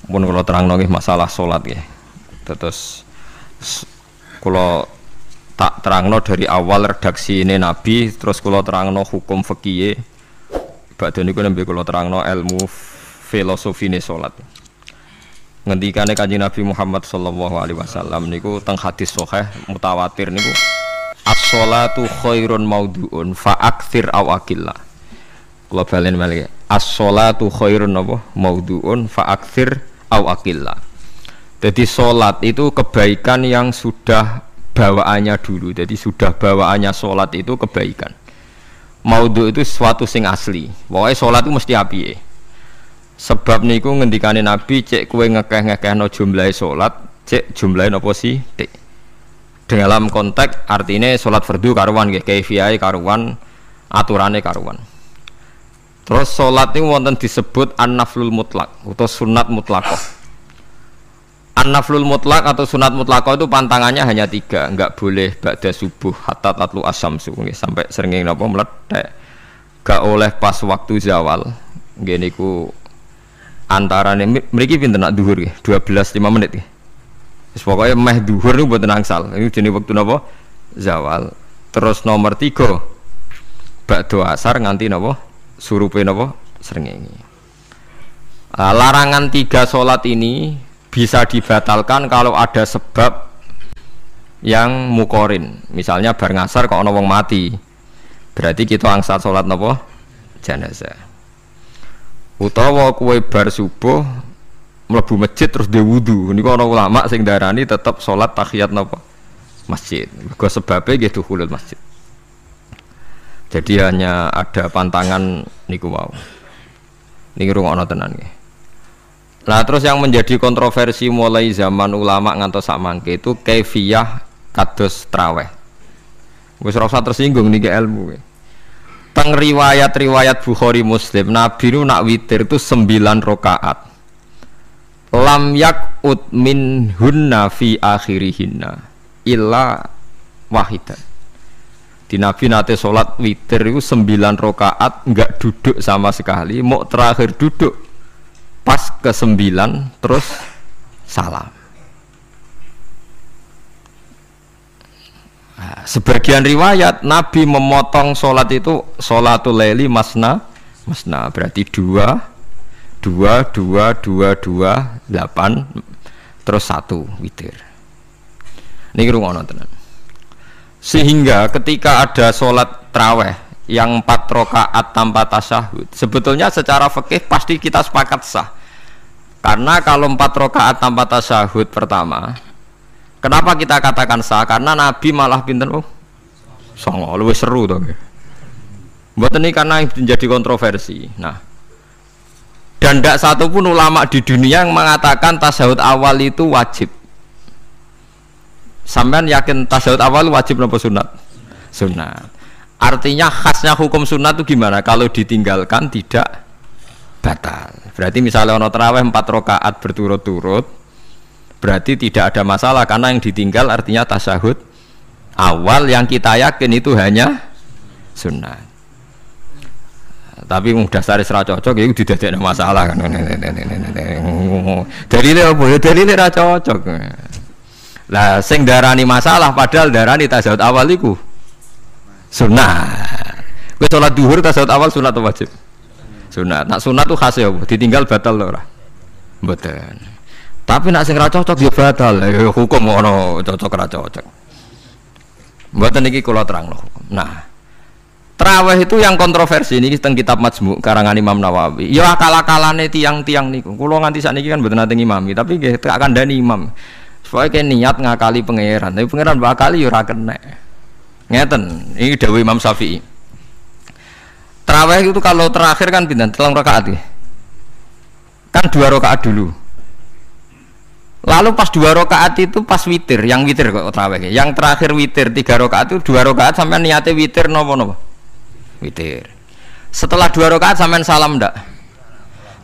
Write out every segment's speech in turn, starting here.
Pun kula terangno nggih masalah salat nggih. Terus kula tak terangno dari awal redaksi ini Nabi, terus kula terangno hukum fikih. Badhe niku nembe kula terangno ilmu filosofine salat. Ngendikane Kanjeng Nabi Muhammad sallallahu alaihi wasallam niku teng hadis sahih mutawatir niku as-sholatu khairun maudhu'un fa aktsir aw aqilla. Kula balen malih. As-sholatu khairun apa? Maudhu'un fa aktsir aw aqilla. Jadi salat itu kebaikan yang sudah bawaannya dulu. Jadi sudah bawaannya salat itu kebaikan. Maudhu itu sesuatu sing asli. Pokoke salat itu mesti apike. Sebab niku ngendikane Nabi cek kowe ngekeh-ngekehno jumlahe salat, cek jumlahe napa sih? Tik. Dalam konteks artinya salat fardu karuan nggih, kaifiyahe karuan, aturane karuan. Terus salat niku wonten disebut an-naflul mutlak atau sunat mutlaqah. An-naflul mutlak atau sunat mutlaqah itu pantangannya hanya 3, enggak boleh ba'da subuh hatta tatlu asyamsu nggih sampai srengenge napa meletek. Enggak oleh pas waktu zawal. Nggih niku antarane mriki pinten nak dhuwur nggih 12:05 menit nggih. Wis pokoke meh dhuwur niku mboten angsal. Iku jenenge wektu napa? Zawal. Terus nomor 3 ba'da asar nganti napa? Surupe napa? Srengenge. Larangan 3 salat ini bisa dibatalkan kalau ada sebab yang mukorin. Misalnya bar ngasar kok ana wong mati. Berarti kita angsal salat napa? Jenazah. Utawa kowe bar subuh mlebu masjid terus dhe wudu. Niku ana ulama sing darani tetep salat tahiyat napa? Masjid. Mergo sebabe nggih dukhulul masjid. Jadi hanya ada pantangan niku wau. Niki rungokno tenan nggih. Nah terus yang menjadi kontroversi mulai zaman ulama ngantos sak mangke itu kaifiyah kados traweh. Wis ora usah tersinggung niki ilmu. Teng riwayat-riwayat Bukhari Muslim Nabi nu nak witir itu 9 rakaat. Lam yakut min hunna fi akhirihinna illa wahidan. Di Nabi nate salat witir itu 9 rakaat enggak duduk sama sekali, mau terakhir duduk pas ke-9 terus salam. Nah, sebagian riwayat Nabi memotong sholat itu sholatul laili masna berarti 2 8 terus 1 witir. Niki rungono tenan. Sehingga ketika ada sholat tarawih yang 4 rakaat tanpa tasyahud, sebetulnya secara fikih pasti kita sepakat sah. Karena kalau 4 rakaat tanpa tasyahud pertama, kenapa kita katakan sah? Karena Nabi malah pinten songo, luwih seru to nggih. Mboten ini karena menjadi kontroversi. Nah, dan tidak satu pun ulama di dunia yang mengatakan tasyahud awal itu wajib. Sampean yakin tasyahud awal wajib napa sunat? Sunat. Artinya khasnya hukum sunat itu gimana? Kalau ditinggalkan tidak batal. Berarti misalnya ono tarawih 4 rakaat berturut-turut, berarti tidak ada masalah karena yang ditinggal artinya tasyahud awal yang kita yakin itu hanya sunat. Tapi dasar ra cocok itu didadekno masalah kan. Dalile apa ya? Dalile ra cocok. Lah sing darani masalah padahal darani tasyahud awal iku sunat. Kowe salat zuhur tasyahud awal sunat atau wajib? Sunat. Nak sunat tuh khas ya, ditinggal batal lho ora? Mboten. Tapi nak sing ra cocok ya batal. Ya hukum ono cocok ra cocok. Mboten iki kula terangno hukum. Nah, tarawih itu yang kontroversi niki teng kitab Majmu' karangan Imam Nawawi. Ya akal-akalane tiang-tiang niku. Kula nganti sakniki kan mboten nate ngimami, tapi nggih tak kandhani imam. Supaya niat ngakali pangeran, tapi pangeran bakali ya ora kena. Ngeten, ini dawuh Imam Syafi'i. Tarawih itu kalau terakhir kan pinten? 3 rakaat ya. Kan 2 rakaat dulu. Lalu pas 2 rakaat itu pas witir, yang witir kok tarawih. Yang terakhir witir 3 rakaat itu 2 rakaat sampai niate witir napa? Witir. Setelah 2 rakaat sampean salam ndak?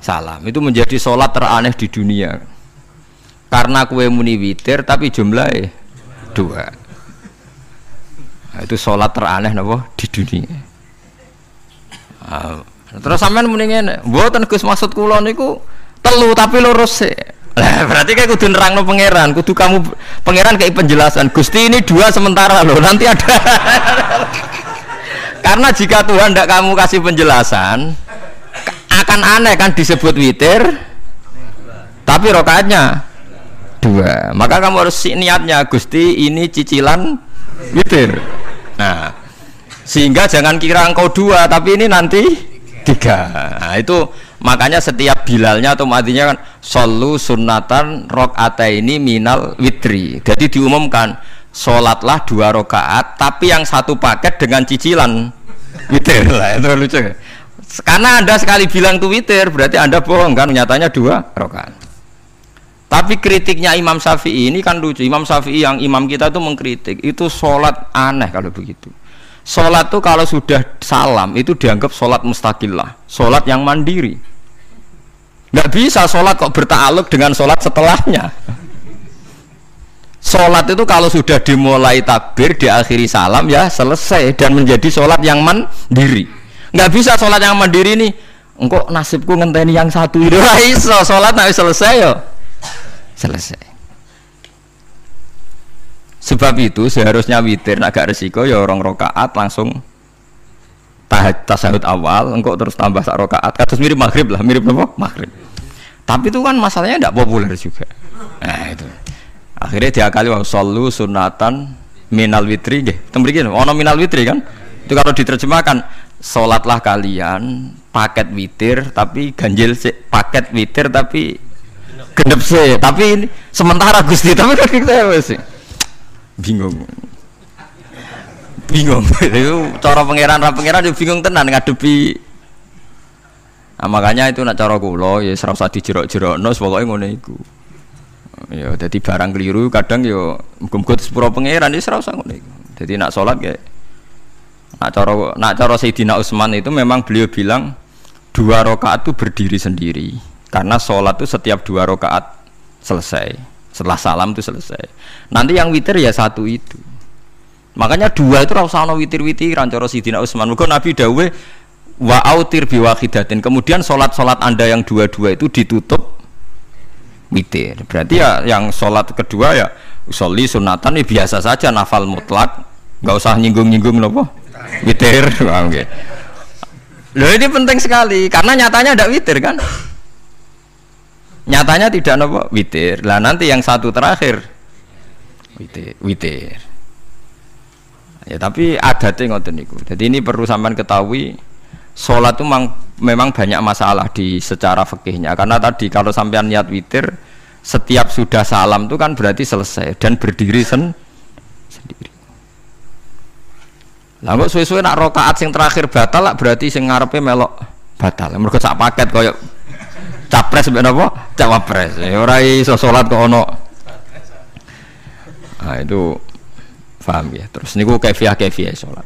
Salam. Itu menjadi sholat teraneh di dunia. Karena kue muni witir tapi jumlahnya 2. Nah, itu sholat teraneh napa di dunia. Terus sampean muni ngene, mboten Gus maksud kula niku Telu tapi lurus sih. Lah berarti kayak kudu nerangno pangeran, kudu kamu pangeran kayak penjelasan. Gusti ini 2 sementara loh, nanti ada. Karena jika Tuhan tidak kamu kasih penjelasan, akan aneh kan disebut witir, tapi rokaatnya 2. Maka kamu harus niatnya, Gusti ini cicilan witir. Nah, sehingga jangan kira engkau 2, tapi ini nanti 3. Nah, itu makanya setiap bilalnya atau matinya kan solu sunnatan rokataini minal witri. Jadi diumumkan sholatlah 2 rakaat, tapi yang 1 paket dengan cicilan witir. Lah itu lucu. Karena Anda sekali bilang itu witir, berarti Anda bohong kan, nyatanya 2 rakaat. Tapi kritiknya Imam Syafi'i ini kan lucu. Imam Syafi'i yang imam kita itu mengkritik, itu sholat aneh kalau begitu. Sholat itu kalau sudah salam itu dianggap sholat mustaqillah, sholat yang mandiri. Nggak bisa sholat kok bertakluk dengan sholat setelahnya. Sholat itu kalau sudah dimulai takbir, diakhiri salam ya selesai dan menjadi sholat yang mandiri. Nggak bisa sholat yang mandiri nih, engkau nasibku ngenteni yang 1 itu iso sholat nggak selesai yo. Selesai. Sebab itu seharusnya witir agak resiko ya 2 rakaat langsung tasahud awal, engkau terus tambah 1 rakaat. Kados mirip maghrib lah, mirip apa? Maghrib. Tapi itu kan masalahnya tidak populer juga. Nah itu. Akhirnya diakali wa shollu sunatan minal witri nggih. Tembriki ono minal witri kan? Itu kalau diterjemahkan salatlah kalian paket witir tapi ganjil sih, paket witir tapi genep sih. Tapi ini sementara Gusti, tapi kan kita sih. Bingung itu cara pangeran juga bingung tenan ngadepi. Nah, makanya itu nak cara kula ya ora usah dijerok-jerokno pokoke ngono iku ya. Dadi barang keliru kadang ya muga-muga sepuro pangeran ya ora usah ngono iku. Dadi nak salat ya nak cara Sayyidina Utsman itu memang beliau bilang 2 rakaat itu berdiri sendiri karena salat itu setiap 2 rakaat selesai. Setelah salam itu selesai. Nanti yang witir ya 1 itu. Makanya 2 itu rasa ana witir-witiran cara Sidina Utsman. Mergo Nabi dawuh wa autir bi wahidatin. Kemudian salat-salat Anda yang 2 itu ditutup witir. Berarti ya yang salat kedua ya usolli sunatan ya biasa saja nafal mutlak, enggak usah nyinggung-nyinggung napa? Witir. Nggih. Loh ini penting sekali karena nyatanya ada witir kan? Nyatanya tidak nopo witir. Lah nanti yang 1 terakhir witir. Ya tapi adatnya ngoten niku. Jadi ini perlu sampean ketahui, salat itu memang banyak masalah di secara fikihnya. Karena tadi kalau sampean niat witir, setiap sudah salam itu kan berarti selesai dan berdiri sendiri. Lah kok suwe-suwe nak rakaat sing terakhir batal lah berarti sing ngarepe melok batal. Mergo sak paket koyo capres mbek napa? Cawapres. Ya ora iso salat kok ono. Nah itu paham ya. Terus niku kaifiah salat.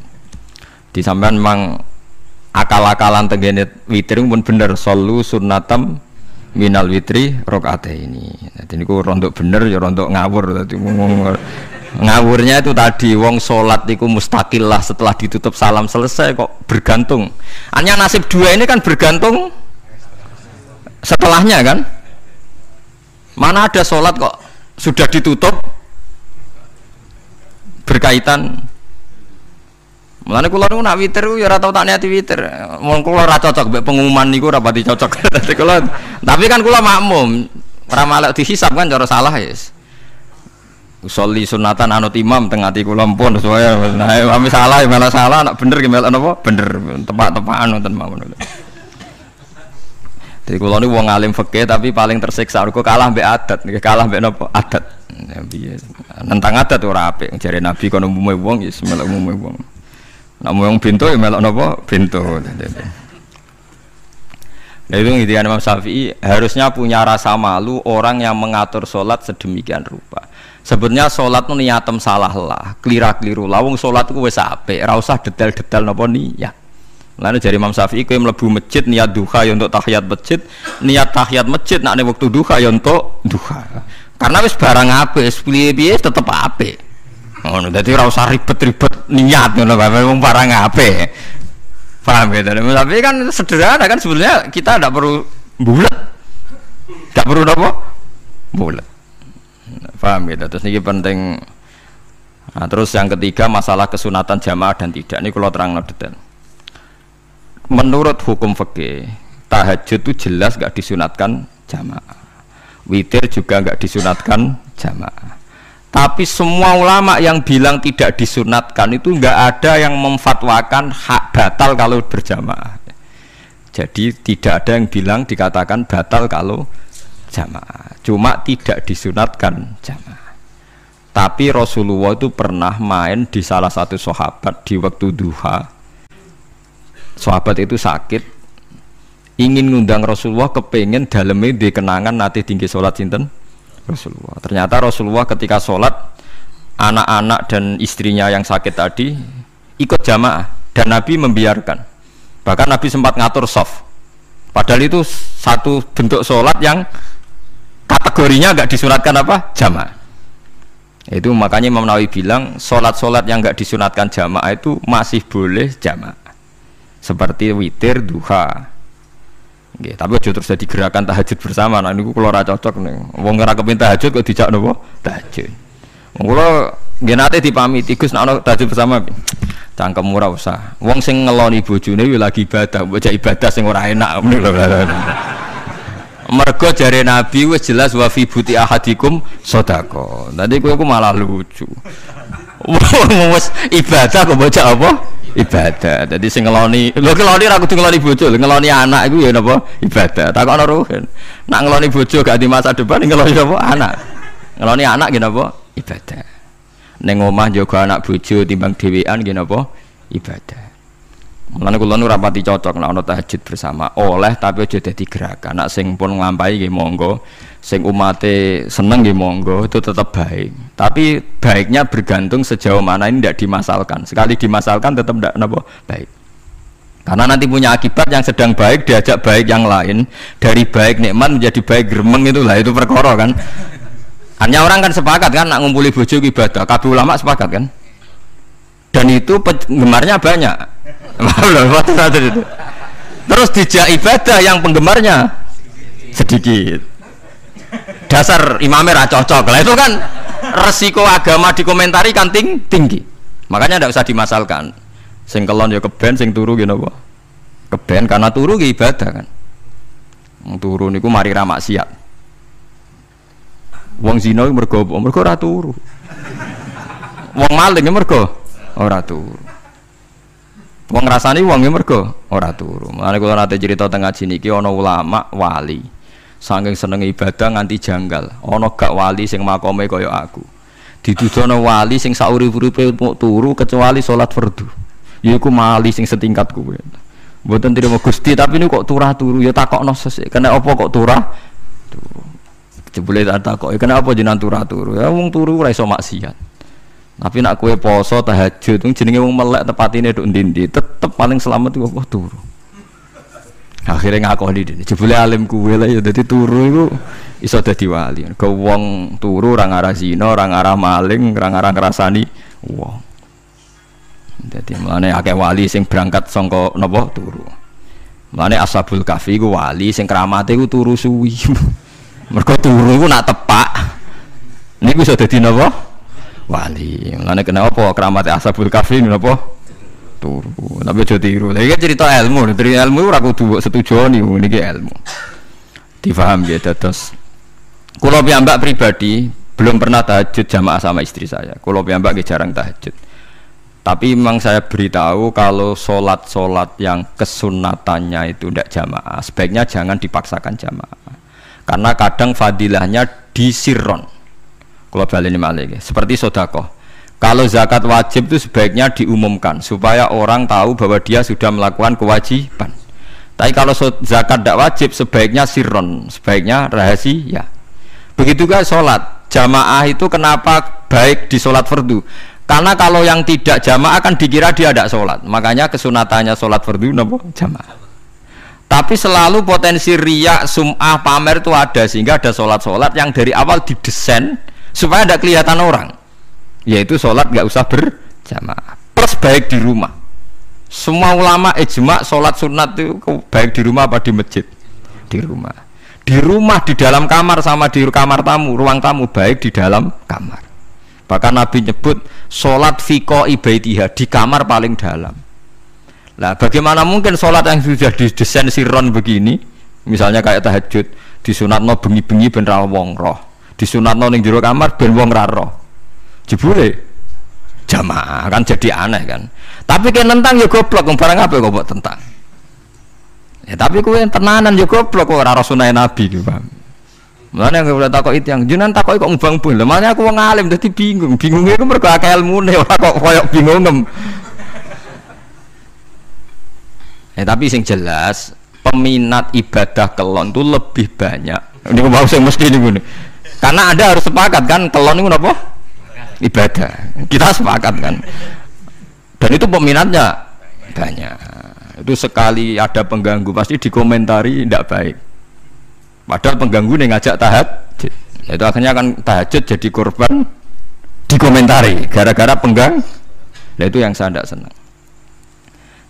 Di sampean memang akal-akalan tenggene witir pun bener solu sunnatam minal witri rakaataini. Dadi niku rondok bener ya rondok ngawur dadi ngawurnya itu tadi wong salat niku mustaqillah setelah ditutup salam selesai kok bergantung. Hanya nasib 2 ini kan bergantung setelahnya kan, mana ada sholat kok sudah ditutup berkaitan. Mulane kula niku nak witir ya ora tau tak niati witir. Wong kula ora cocok mbek pengumuman niku ora pati cocok. Tapi kan kula makmum, ora malek dihisab kan cara salah yes. Usolli sunatan anut imam teng ati kula pun supaya nah ame salah ya malah salah, nak bener ki melok napa? Bener, tepak-tepakan wonten mawon. Jadi kalau ini wong alim fikih tapi paling tersiksa kok kalah mbek adat, kalah mbek napa adat. Ya piye. Nentang adat ora apik. Jare Nabi kono umume wong ya melok umume wong. Nek wong bento ya melok napa bento. Nah itu intinya Imam Syafi'i harusnya punya rasa malu orang yang mengatur sholat sedemikian rupa. Sebetulnya sholat itu niatem salah lah, kelira-keliru lah. Wong sholat itu wis apik, ora usah detail-detail napa niat. Lalu dari Imam Syafi'i kowe mlebu masjid niat duha ya untuk tahiyat masjid, niat tahiyat masjid nek waktu duha ya untuk duha. Karena wis barang apik, wis piye-piye tetep apik. Ngono, dadi ora usah ribet-ribet niat ngono bae wong barang apik. Paham ya? Tapi kan sederhana kan sebenarnya kita tidak perlu bulat. Gak perlu apa? Bulat. Paham gitu. Terus ini penting. Nah, terus yang ketiga masalah kesunatan jamaah dan tidak. Ini kalau terang detail. Menurut hukum fikih, tahajud itu jelas gak disunatkan jamaah. Witir juga gak disunatkan jamaah. Tapi semua ulama yang bilang tidak disunatkan itu nggak ada yang memfatwakan hak batal kalau berjamaah. Jadi tidak ada yang bilang dikatakan batal kalau jamaah. Cuma tidak disunatkan jamaah. Tapi Rasulullah itu pernah main di salah satu sahabat di waktu duha. Sahabat itu sakit, ingin ngundang Rasulullah, kepengen dalamnya di kenangan nanti tinggi sholat sinten Rasulullah. Ternyata Rasulullah ketika sholat, anak-anak dan istrinya yang sakit tadi ikut jamaah dan Nabi membiarkan. Bahkan Nabi sempat ngatur soft. Padahal itu satu bentuk sholat yang kategorinya nggak disunatkan apa? Jamaah. Itu makanya Imam Nawawi bilang sholat-sholat yang nggak disunatkan jamaah itu masih boleh jamaah. Seperti witir, duha. Nggih, tapi aja terus jadi gerakan tahajud bersama. Nah niku kula ora cocok nih. Wong ora kepengin tahajud kok dijak napa? Tahajud. Wong kula nggih nate dipamiti Gus nek ana tahajud bersama. Cangkem ora usah. Wong sing ngeloni bojone yo lagi ibadah, bocah ibadah sing ora enak ngono lho. Mergo jare Nabi wis jelas wa fi buti ahadikum sedekah. Dadi kowe ku malah lucu. Wong wis ibadah kok bocah apa? Ibadah. Jadi sing ngeloni, lho ngeloni ra kudu ngeloni bojo, ngeloni anak iku ya napa? Ibadah. Takokno ruhen. Nak ngeloni bojo gak di masa depan ngeloni napa? Anak. Ngeloni anak nggih napa? Ibadah. Ning omah njaga anak bojo timbang dhewean nggih napa? Ibadah. Mulane kula nu rapati cocok nek ana tahajud bersama. Oleh tapi aja dadi gerakan. Nak sing pun nglampahi nggih monggo. Sing umate seneng nggih monggo, itu tetap baik. Tapi baiknya bergantung sejauh mana ini tidak dimasalkan. Sekali dimasalkan tetap tidak napa baik. Karena nanti punya akibat yang sedang baik diajak baik yang lain, dari baik nikmat menjadi baik gremeng, itulah itu perkara kan. Hanya orang kan sepakat kan nak ngumpuli bojo ibadah, kabeh ulama sepakat kan. Dan itu penggemarnya banyak. Terus dijak ibadah yang penggemarnya sedikit. Dasar imamnya ra cocok lah, itu kan resiko agama dikomentari kan tinggi. Makanya tidak usah dimasalkan. Sing kelon ya keben, sing turu gitu apa? Keben karena turu ya ibadah kan. Turu niku mari ra maksiat. Wong zina mergo ora turu. Wong maling mergo ora turu. Wong ngrasani wong mergo ora turu. Mulane kula nate cerita teng ngaji niki ana ulama wali. Saking seneng ibadah nganti janggal. Ana gak wali sing makome kaya aku. Dituduhno wali sing saurip-uripe mung turu kecuali salat fardu. Yaiku wali sing setingkat kuwe. Mboten trimo Gusti, tapi niku kok turah turu ya takokno sesuk. Kena apa kok turah? Turu. Jebule tak takoki, kena apa jenengan turah turu? Ya wong turu ora iso maksiat. Tapi nak kowe poso tahajud, jenenge wong melek tepatine nduk ndi-ndi, tetep paling selamat iku apa turu. Akhirnya ngakoni dene. Jebule alim kuwe lah ya dadi turu iku iso dadi wali. Ke wong turu ora ngarah zina, ora ngarah maling, ora ngarah ngrasani wong. Dadi mulane akeh wali sing berangkat saka napa turu. Mulane Ashabul Kahfi iku wali sing kramate iku turu suwi. Mergo turu iku nak tepak. Niku iso dadi napa? Wali. Mulane kenapa kramate Ashabul Kahfi napa? Turu, tapi aja tiru. Lha iki cerita ilmu, dari ilmu ora kudu setuju niki ilmu. Difaham ya terus. Kula piyambak pribadi belum pernah tahajud jamaah sama istri saya. Kula piyambak jarang tahajud. Tapi memang saya beritahu kalau sholat yang kesunatannya itu tidak jamaah, sebaiknya jangan dipaksakan jamaah. Karena kadang fadilahnya disirron. Kula baleni malih seperti sedekah. Kalau zakat wajib itu sebaiknya diumumkan supaya orang tahu bahwa dia sudah melakukan kewajiban. Tapi kalau zakat tidak wajib sebaiknya sirron, sebaiknya rahasia. Begitu juga sholat jamaah itu kenapa baik di sholat fardu? Karena kalau yang tidak jamaah kan dikira dia tidak sholat. Makanya kesunatannya sholat fardu napa jamaah. Tapi selalu potensi riya, sum'ah, pamer itu ada, sehingga ada sholat yang dari awal didesain supaya tidak kelihatan orang. Yaitu sholat gak usah berjamaah plus baik di rumah. Semua ulama ijma sholat sunat itu baik di rumah apa di masjid? Di rumah. Di rumah, di dalam kamar sama di kamar tamu, ruang tamu baik di dalam kamar. Bahkan Nabi nyebut sholat fiko ibaitiha di kamar paling dalam. Nah, bagaimana mungkin sholat yang sudah didesain sirron begini, misalnya kayak tahajud, disunatno bengi-bengi ben ra wong roh, disunatno ning jero kamar ben wong ra roh. Jebule jamaah kan jadi aneh kan. Tapi kan tentang ya goblok, barang apa kok mbok tentang. Ya tapi kowe tenanan yo goblok kok ora sunah Nabi ki, Pak. Mulane nek ora takoki tiyang, jenengan takoki kok ngubang bul. Lah makane aku wong alim dadi bingung. Bingunge iku mergo akeh ilmune ora kok koyo bingungem. Ya tapi sing jelas peminat ibadah kelon itu lebih banyak. Niku mau sing mesti niku. Karena Anda harus sepakat kan kelon niku napa? Ibadah. Kita sepakat kan. Dan itu peminatnya banyak. Itu sekali ada pengganggu pasti dikomentari tidak baik. Padahal pengganggu nih ngajak tahajud, itu akhirnya kan tahajud jadi korban dikomentari gara-gara penggang. Nah itu yang saya tidak senang.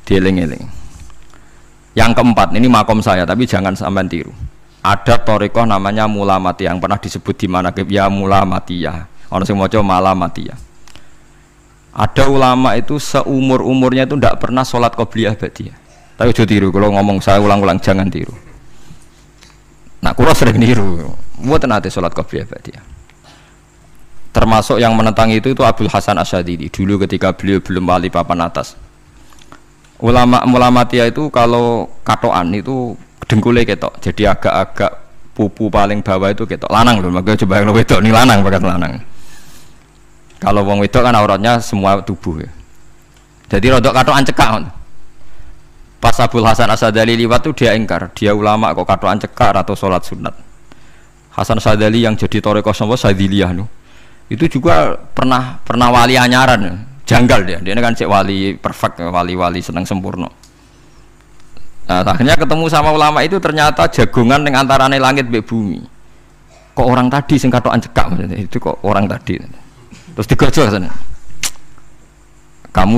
Dieling-eling. Yang keempat ini makom saya, tapi jangan sampai tiru. Ada torikoh namanya mulamatiyah yang pernah disebut di mana ya mulamatiyah. Orang yang mau coba malamatiyah. Ada ulama itu seumur-umurnya itu tidak pernah sholat qobliyah ba'diyah. Tapi ojo tiru, kalau ngomong saya ulang-ulang jangan tiru. Nah, kulo sering tiru. Mboten nate sholat qobliyah ba'diyah. Termasuk yang menentang itu Abdul Hasan Asyadili dulu ketika beliau belum wali papan atas. Ulama mulamatiyah itu kalau katoan itu dengkulnya ketok, jadi agak-agak pupu paling bawah itu ketok. Lanang loh, makanya coba yang wedok nih lanang bakat lanang. Kalau wong wedok kan auratnya semua tubuh ya. Jadi rodok katokan cekak. Pas Abdul Hasan Asyadili liwat tuh dia ingkar, dia ulama kok katokan cekak atau sholat sunat. Hasan Asyadili yang jadi toreko sama Sadiliyah nu. Itu juga pernah wali anyaran. Janggal dia kan cek wali perfect, wali seneng sempurna. Nah, akhirnya ketemu sama ulama itu ternyata jagongan yang antarane langit be bumi. Kok orang tadi sing katokan cekak itu kok orang tadi. Terus digojok sana. Kamu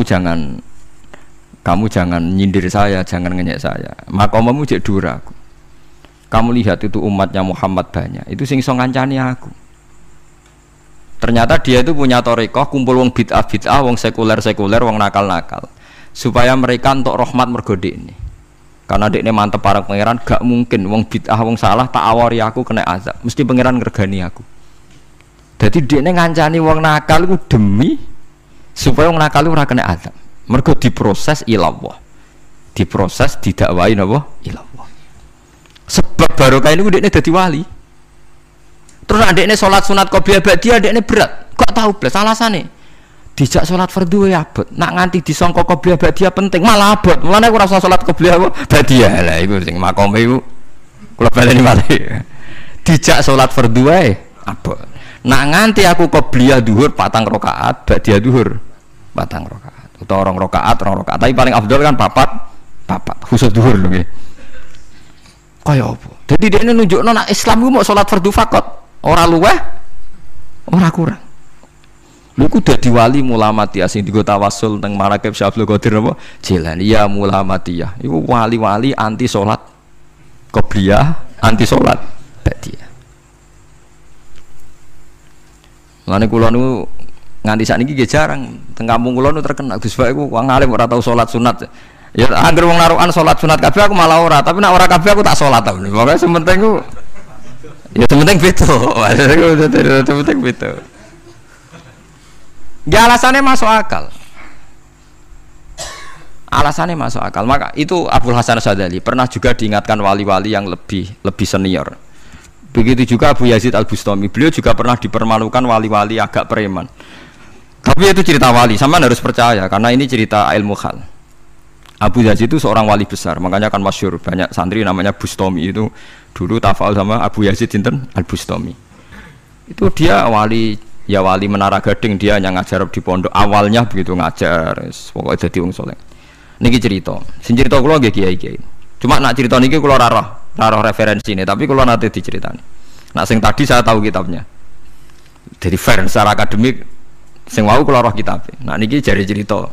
jangan nyindir saya, jangan ngenyek saya. Makomamu cek dura aku. Kamu lihat itu umatnya Muhammad banyak. Itu sing iso ngancani aku. Ternyata dia itu punya torekoh, kumpul wong bid'ah, wong sekuler, wong nakal, supaya mereka untuk rahmat mergode ini. Karena dekne mantep para pangeran, gak mungkin wong bid'ah, wong salah tak awari aku kena azab. Mesti pangeran ngergani aku. Jadi dekne ngancani wong nakal itu demi supaya wong nakal ora kena azab. Mergo diproses ilallah. Diproses didakwai napa? Ilallah. Sebab barokah ini dekne dadi wali. Terus adeknya sholat sunat qobliyah ba'diyah adeknya berat, kok tahu belas alasannya dijak sholat fardu ya abot, nak nganti disangka qobliyah ba'diyah penting malah abot, mulanya aku rasa sholat qobliyah ba'diyah lah itu sing makome itu kalau baleni malih dijak sholat fardu ya abot, nak nganti aku qobliyah duhur 4 rakaat ba'diyah duhur 4 rakaat atau 2 rakaat, tapi paling afdal kan papat khusus duhur loh kaya apa jadi dia ini nunjukno nak Islam itu mau sholat fardu fakot ora luweh, ora kurang. Lu ku dadi wali mulamatiyah sing digo tawasul teng Manaqib Syekh Abdul Qadir apa? Jilani ya mulamatiyah. Iku wali-wali anti salat qobliyah, anti salat ba'diyah. Lane kula nu nganti sakniki nggih jarang teng kampung kula nu terkenal Gus Bak iku wong alim ora tau salat sunat. Ya anggere wong narukan salat sunat kabeh aku malah ora, tapi nek ora kabeh aku tak salat ta. Pokoke sementing ku ya sementing beto, sementing beto. Ya alasannya masuk akal. Alasannya masuk akal. Maka itu Abdul Hasan Asyadili pernah juga diingatkan wali-wali yang lebih senior. Begitu juga Abu Yazid Al-Bustami. Beliau juga pernah dipermalukan wali-wali agak preman. Tapi itu cerita wali, sampean harus percaya karena ini cerita ilmu hal. Abu Yazid itu seorang wali besar, makanya kan masyhur banyak santri namanya Bustami itu dulu tafal sama Abu Yazid sinten Al-Bustami. Itu dia wali Menara Gading, dia yang ngajar di pondok awalnya begitu ngajar, pokoknya jadi wong saleh. Niki cerita, sing cerita kula nggih kiai-kiai. Cuma nak cerita niki kula ora roh referensine, tapi kula nate diceritani. Nak sing tadi saya tahu kitabnya. Jadi fair secara akademik sing wau kula roh kitabnya. Nak niki jari cerita.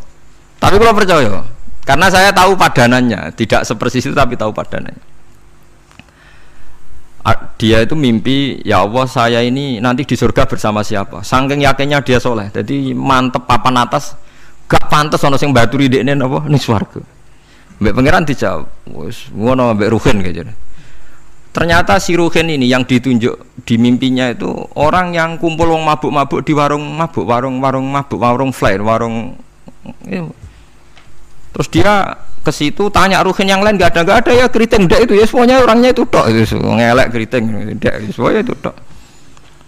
Tapi kula percaya karena saya tahu padanannya, tidak sepersis itu tapi tahu padanannya. dia itu mimpi, ya Allah saya ini nanti di surga bersama siapa. Saking yakinnya dia soleh, jadi mantep papan atas, gak pantas ono sing baturi dekne napa ning swarga. Mbek pangeran dijawab, wis ngono mbek Ruhin gitu. Ternyata si Ruhin ini yang ditunjuk di mimpinya itu orang yang kumpul wong mabuk-mabuk di warung mabuk, warung flare, warung. Terus dia ke situ tanya Ruhin yang lain gak ada ya keriting ndak itu ya semuanya orangnya itu tok itu ngelek keriting ndak semuanya itu tok.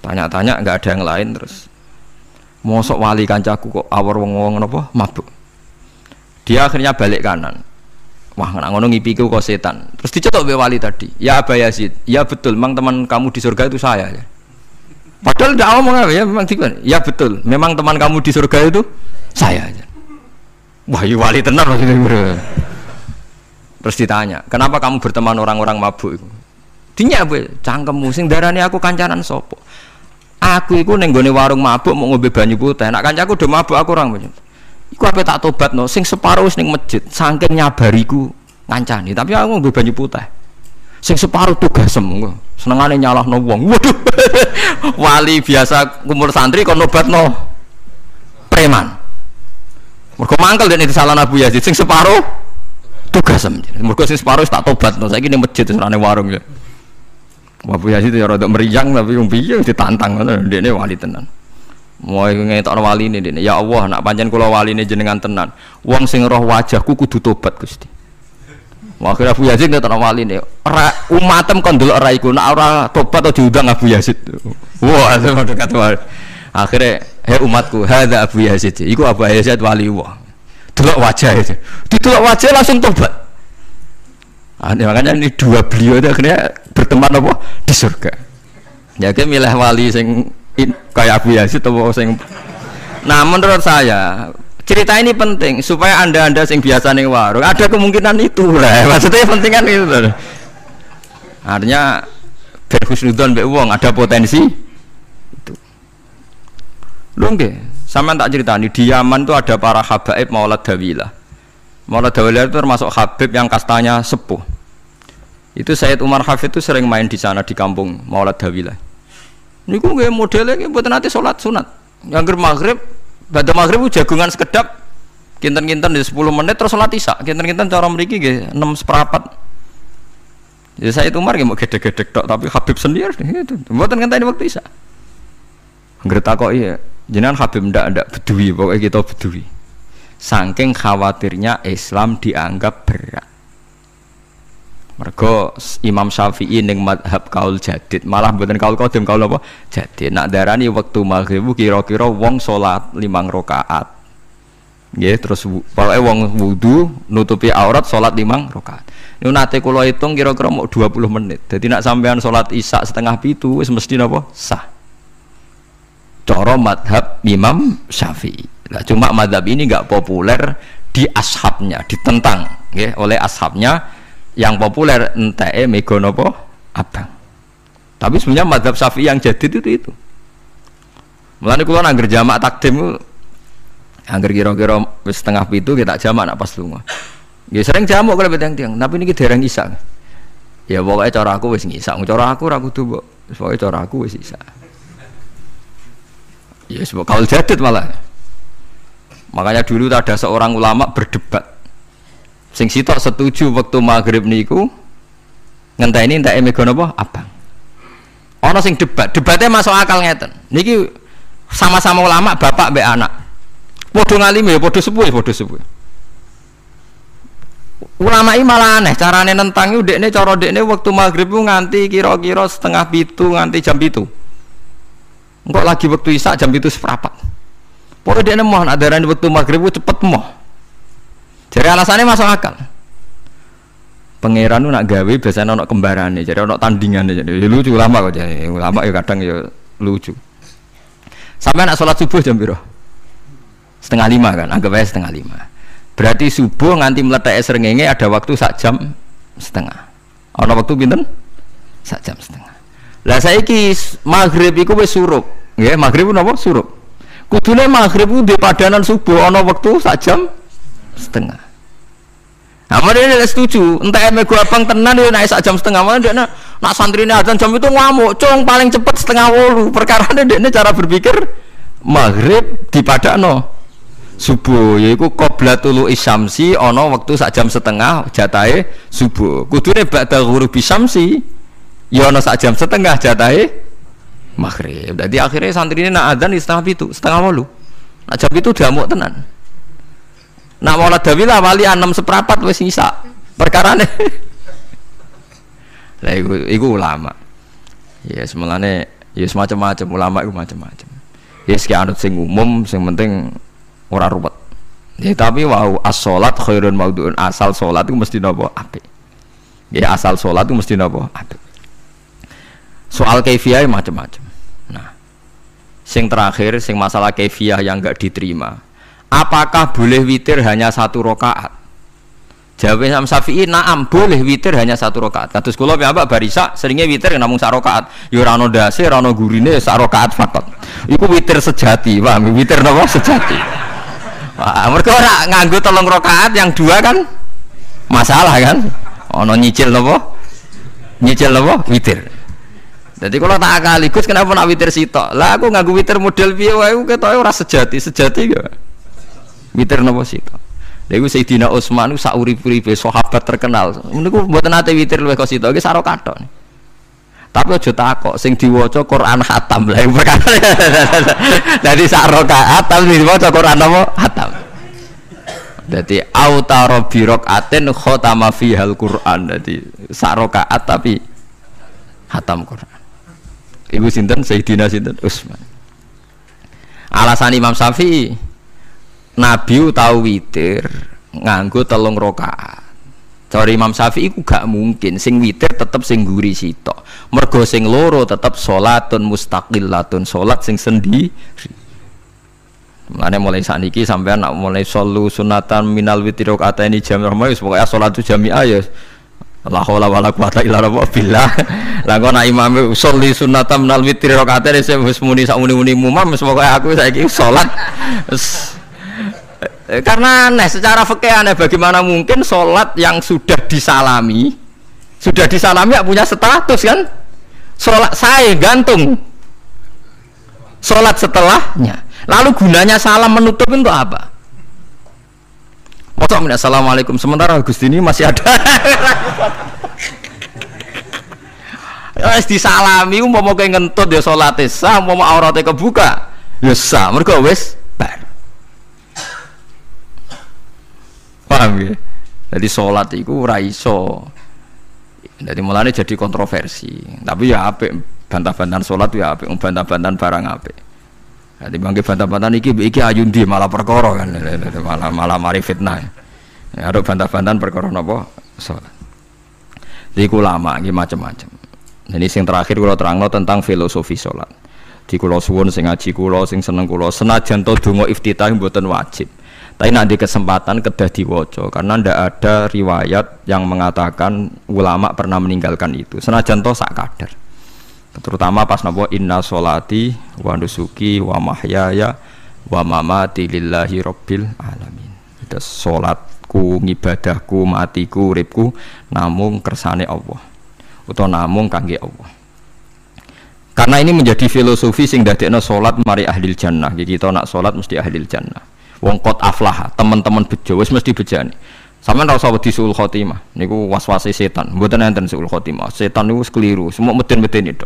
Tanya-tanya gak ada yang lain terus. Mosok wali kancaku kok awor wong-wong napa mabuk. Dia akhirnya balik kanan. Wah, nak ngono ngipiku kok setan. Terus dicetok be wali tadi. Ya Aba Yazid, ya betul memang teman kamu di surga itu saya ya. Padahal ndak ngomong apa ya memang tiba. Ya betul, memang teman kamu di surga itu saya aja. Wah, ya wali tenar maksudnya. Terus ditanya, kenapa kamu berteman orang-orang mabuk itu? Dinya be, cangkemmu sing darane aku kancanan sopo. Aku iku ning gone warung mabuk mau ngombe banyu putih. Nak kancaku do mabuk aku orang banyu. Iku ape tak tobatno, sing separuh wis ning masjid, saking nyabariku ngancani, tapi aku ngombe banyu putih. Sing separuh tugasem, senengane nyalahno wong. Waduh. Wali biasa kumpul santri kon nobatno preman. Mergo mangkel den disalahno Abu Yazid sing separuh tugasem. Mergo sing separuh tak tobatno, saiki ning masjid serane warung ya. Abu Yazid ya rada meriang tapi wong piye ditantang ngono, ndekne wali tenan. Mau ngetokno waline ndekne, ya Allah nak pancen kula waline jenengan tenan. Wong sing roh wajahku kudu tobat Gusti. Akhirnya Abu Yazid ngetokno waline, ora umatem kon delok ora iku, nak ora tobat atau diundang Abu Yazid. Wah, sama dekat wali. Akhirnya, hei umatku, hadza Abu Yazid. Iku Abu Yazid wali wah. Delok wajah itu. Didelok wajah langsung tobat. Makanya ini dua beliau itu akhirnya berteman apa di surga. Jadi milih wali sing kayak Abu Yazid atau sing. Nah menurut saya cerita ini penting supaya anda sing biasa ning warung ada kemungkinan itu lah. Maksudnya penting kan itu. Artinya berhusnudzon mbek wong ada potensi itu. Lho nggih, sampean tak ceritani di Yaman itu ada para habaib Maulad Dawilah. Maulad Dawilah itu termasuk habib yang kastanya sepuh. Itu Sayyid Umar Hafid itu sering main di sana di kampung Maulad Dawilah. Niku nggih modele nggih mboten nate salat sunat. Yang maghrib, badhe maghrib jagungan sekedap kinten-kinten di 10 menit terus salat isya. Kinten-kinten cara mriki nggih 6 seperempat. Ya Sayyid Umar nggih mau gedhe-gedhe tok tapi Habib sendiri gitu. Mboten ngenteni waktu isya. Anggere takoki ya, jenengan Habib ndak bedui pokoke kita bedui. Saking khawatirnya Islam dianggap berat. Mergo Imam Syafi'i ning mazhab kaul jadid, malah mboten kaul qadim, kaul apa? Jadid. Nak darani wektu maghrib kira-kira wong salat 5 rakaat. Nggih, terus pokoke wong wudu nutupi aurat salat 5 rakaat. Niku nate kula hitung kira-kira mau 20 menit. Dadi nak sampean salat isya setengah 7 wis mesti napa? Sah. Cara mazhab Imam Syafi'i. Nah, cuma mazhab ini enggak populer di ashabnya, ditentang nggih oleh ashabnya. Yang populer enteke mega napa abang. Tapi sebenarnya mazhab Syafi'i yang jadid itu. Mulane kula nang jamak takdim angger kira-kira wis setengah 7 kita jamak nak pas lunga. Nggih sering jamak kalau tiang-tiang, tapi niki dereng isya. Ya pokoke cara aku wis ngisa, cara aku ora kudu mbok. Pokoke cara aku wis isya. Ya sebab kaul jadid malah. Makanya dulu ada seorang ulama berdebat. Sing sitok setuju waktu maghrib niku ngenteni enteke mega napa abang. Ana sing debatnya masuk akal ngeten. Niki sama-sama ulama bapak mbek anak. Padha ngalime ya padha sepuh. Ulama iki malah aneh carane nentang iku dekne cara dekne waktu maghrib ku nganti kira-kira setengah 7 nganti jam 7. Engko lagi waktu isya jam 7 seprapat. Pokoke dekne moh nak darani waktu maghrib ku cepet moh. Jadi alasannya masuk akal. Pangeran nak gawe biasanya ono kembarane, jadi ono tandingannya, jadi lucu lama kok jadi ulama ya kadang ya lucu. Sampai nak sholat subuh jam piro? 4:30 kan, anggap aja 4:30. Berarti subuh nganti meletak srengenge ada waktu 1 jam setengah. Ono waktu pinten? 1 jam setengah. Lah saiki maghrib iku wis surup, nggih maghrib napa surup. Kudune maghrib ku di padanan subuh ono waktu 1 jam setengah. Nah, dia tidak setuju. Entah mego abang tenan dia naik 1 jam setengah. Mana dia Nak santrine adzan jam itu ngamuk, cung paling cepet setengah 8. Perkarane dekne cara berpikir maghrib dipadakno subuh, yaiku qoblatul isyamsi ana wektu sak jam setengah jatahe subuh. Kudune ba'da ghurubi syamsi ya ana sak jam setengah jatahe maghrib. Dadi akhirnya santrine nak adzan setengah 7, setengah 8. Nak jam itu diamuk tenan. Nak maulad dawilah wali 6:15 wis nyisa. Perkarane lah iku ulama. Ya semulane ya semacam-macam ulama iku macam-macam. Ya sing anut sing umum, sing penting ora ruwet. Ya tapi wau as-shalat khairun maudhu'un, asal salat itu mesti napa apik. Ya asal salat itu mesti napa apik. Soal kaifiyah macam-macam. Nah, sing terakhir sing masalah kaifiyah yang enggak diterima. Apakah boleh witir hanya 1 rakaat? Jawab Imam Syafi'i, na'am, boleh witir hanya 1 rakaat. Kados kula piyambak barisa seringnya witir namung 1 rakaat. Ya ora ono ndase, ora ono gurine, 1 rakaat fakot. Iku witir sejati, paham? Witir napa sejati. Wah, mergo ora nganggo 3 rakaat yang 2 kan masalah kan? Ono nyicil napa? Nyicil napa? Witir. Jadi kalau tak akaligus kenapa nak witir sitok? Lah aku nganggo witir model piye wae ketoke ora sejati, sejati ya. Witir napa sitok? Lha iku Sayyidina Utsman ku sak urip-uripe sahabat terkenal. Niku mboten nate witir luwih kok sitok, iki sak rakaat tok. Tapi aja takok sing diwaca Quran khatam. Lah perkara. Dadi sak rakaat tapi diwaca Quran apa? Khatam. Dadi autara bi rakaatin khatama fihal Quran. Dadi sak rakaat tapi khatam Quran. Iku sinten Sayyidina sinten Utsman. Alasan Imam Syafi'i Nabi tahu witir nganggo 3 rakaat. Cara Imam Syafi'i ku gak mungkin sing witir tetep sing guri sitok. Mergo sing loro tetep salatun mustaqillatun, salat sing sendiri. Mulane mulai saniki sampean nak mulai solu sunatan minal witri rakaataini jami'ah wis pokoke salat jami'ah ya la haula wala quwata illa billah. Lah kok nak imam sholli sunatan minal witri rakaataini wis muni sak muni-muni mumam wis pokoke aku saiki salat karena aneh secara fikih aneh, bagaimana mungkin sholat yang sudah disalami ya punya status kan? Sholat saya gantung sholat setelahnya, lalu gunanya salam menutup untuk apa? Masa assalamualaikum sementara Gusti ini masih ada wis disalami umpama kowe ngentut ya salate sah, umpama aurate kebuka ya sah, mergo wis bar. Paham ya? Jadi sholat itu ora iso. Jadi mulane jadi kontroversi. Tapi ya apik bantah-bantahan sholat ya apik, bantah-bantahan barang apik. Jadi bangke bantah-bantahan iki ayundi malah perkara kan. Malah mari fitnah. Ya ada bantah-bantahan perkara napa? Sholat. Jadi ulama iki macam-macam. Jadi sing terakhir kula terangno tentang filosofi sholat. Di kula suwun sing ngaji kula sing seneng kula senajan to donga iftitah mboten wajib. Tapi nanti kesempatan kedah diwaca karena ndak ada riwayat yang mengatakan ulama pernah meninggalkan itu. Senajan toh sak kadar. Terutama pas napa inna sholati wa nusuki wa mahyaya wa mamati lillahi rabbil alamin. Itu salatku, ngibadahku, matiku, uripku namung kersane Allah. Utawa namung kangge Allah. Karena ini menjadi filosofi sing dadekno salat mari ahlil jannah. Kita nak salat mesti ahlil jannah. Wong kot aflah, teman-teman bejo wis mesti bejane. Sampeyan ora usah wedi suul khotimah. Niku waswase setan. Mboten enten suul khotimah. Setan niku keliru, semua meden-meden itu.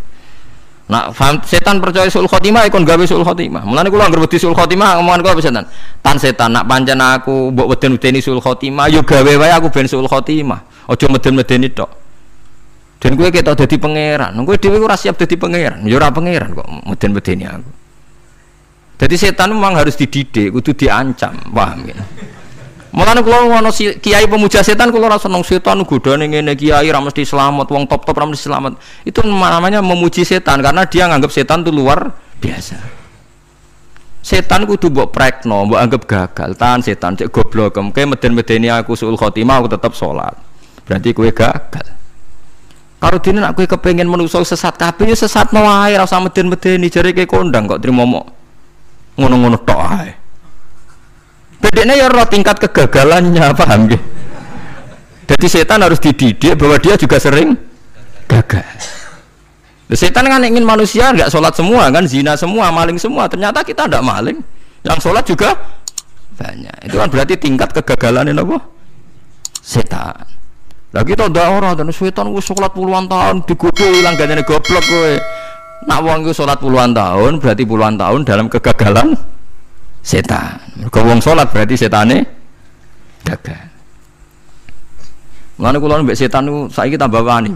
Nak setan percaya suul khotimah ikon gawe suul khotimah. Mulane kula anggere wedi suul khotimah omongan kula setan. Tan setan nak pancen aku mbok weden-wedeni suul khotimah, yo gawe wae aku ben suul khotimah. Aja meden-medeni tok. Dan kowe ketok dadi pangeran. Kowe dhewe ora siap dadi pangeran. Ya ora pangeran kok meden-medeni aku. Jadi setan memang harus dididik, kudu diancam, paham ya? Mulane kula ngono kiai pemuja setan kula ora seneng setan godane ngene kiai ra mesti selamat, wong top-top ra mesti selamat. Itu namanya memuji setan karena dia nganggap setan itu luar biasa. Setan kudu mbok prekno, mbok anggap gagal, tan setan cek goblok, kowe meden-medeni aku suul khotimah aku tetap salat. Berarti kowe gagal. Karo dene nek kowe kepengin menungso sesat kabeh ya sesatno wae, ora usah meden-medeni jare kowe kondang kok trimo ngono-ngono tok ae. Bedanya ya roh tingkat kegagalannya, paham nggih? Jadi setan harus dididik bahwa dia juga sering gagal. Setan kan ingin manusia nggak sholat semua kan, zina semua, maling semua. Ternyata kita tidak maling, yang sholat juga banyak. Itu kan berarti tingkat kegagalan ini apa? Setan. Lagi kita udah orang dan setan gue sholat puluhan tahun digodoh hilang gantinya goblok gue. Nak wong gue sholat puluhan tahun berarti puluhan tahun dalam kegagalan setan. Kalau wong sholat berarti setannya gagal. Mulane kula mbek setan niku saiki tambah wani.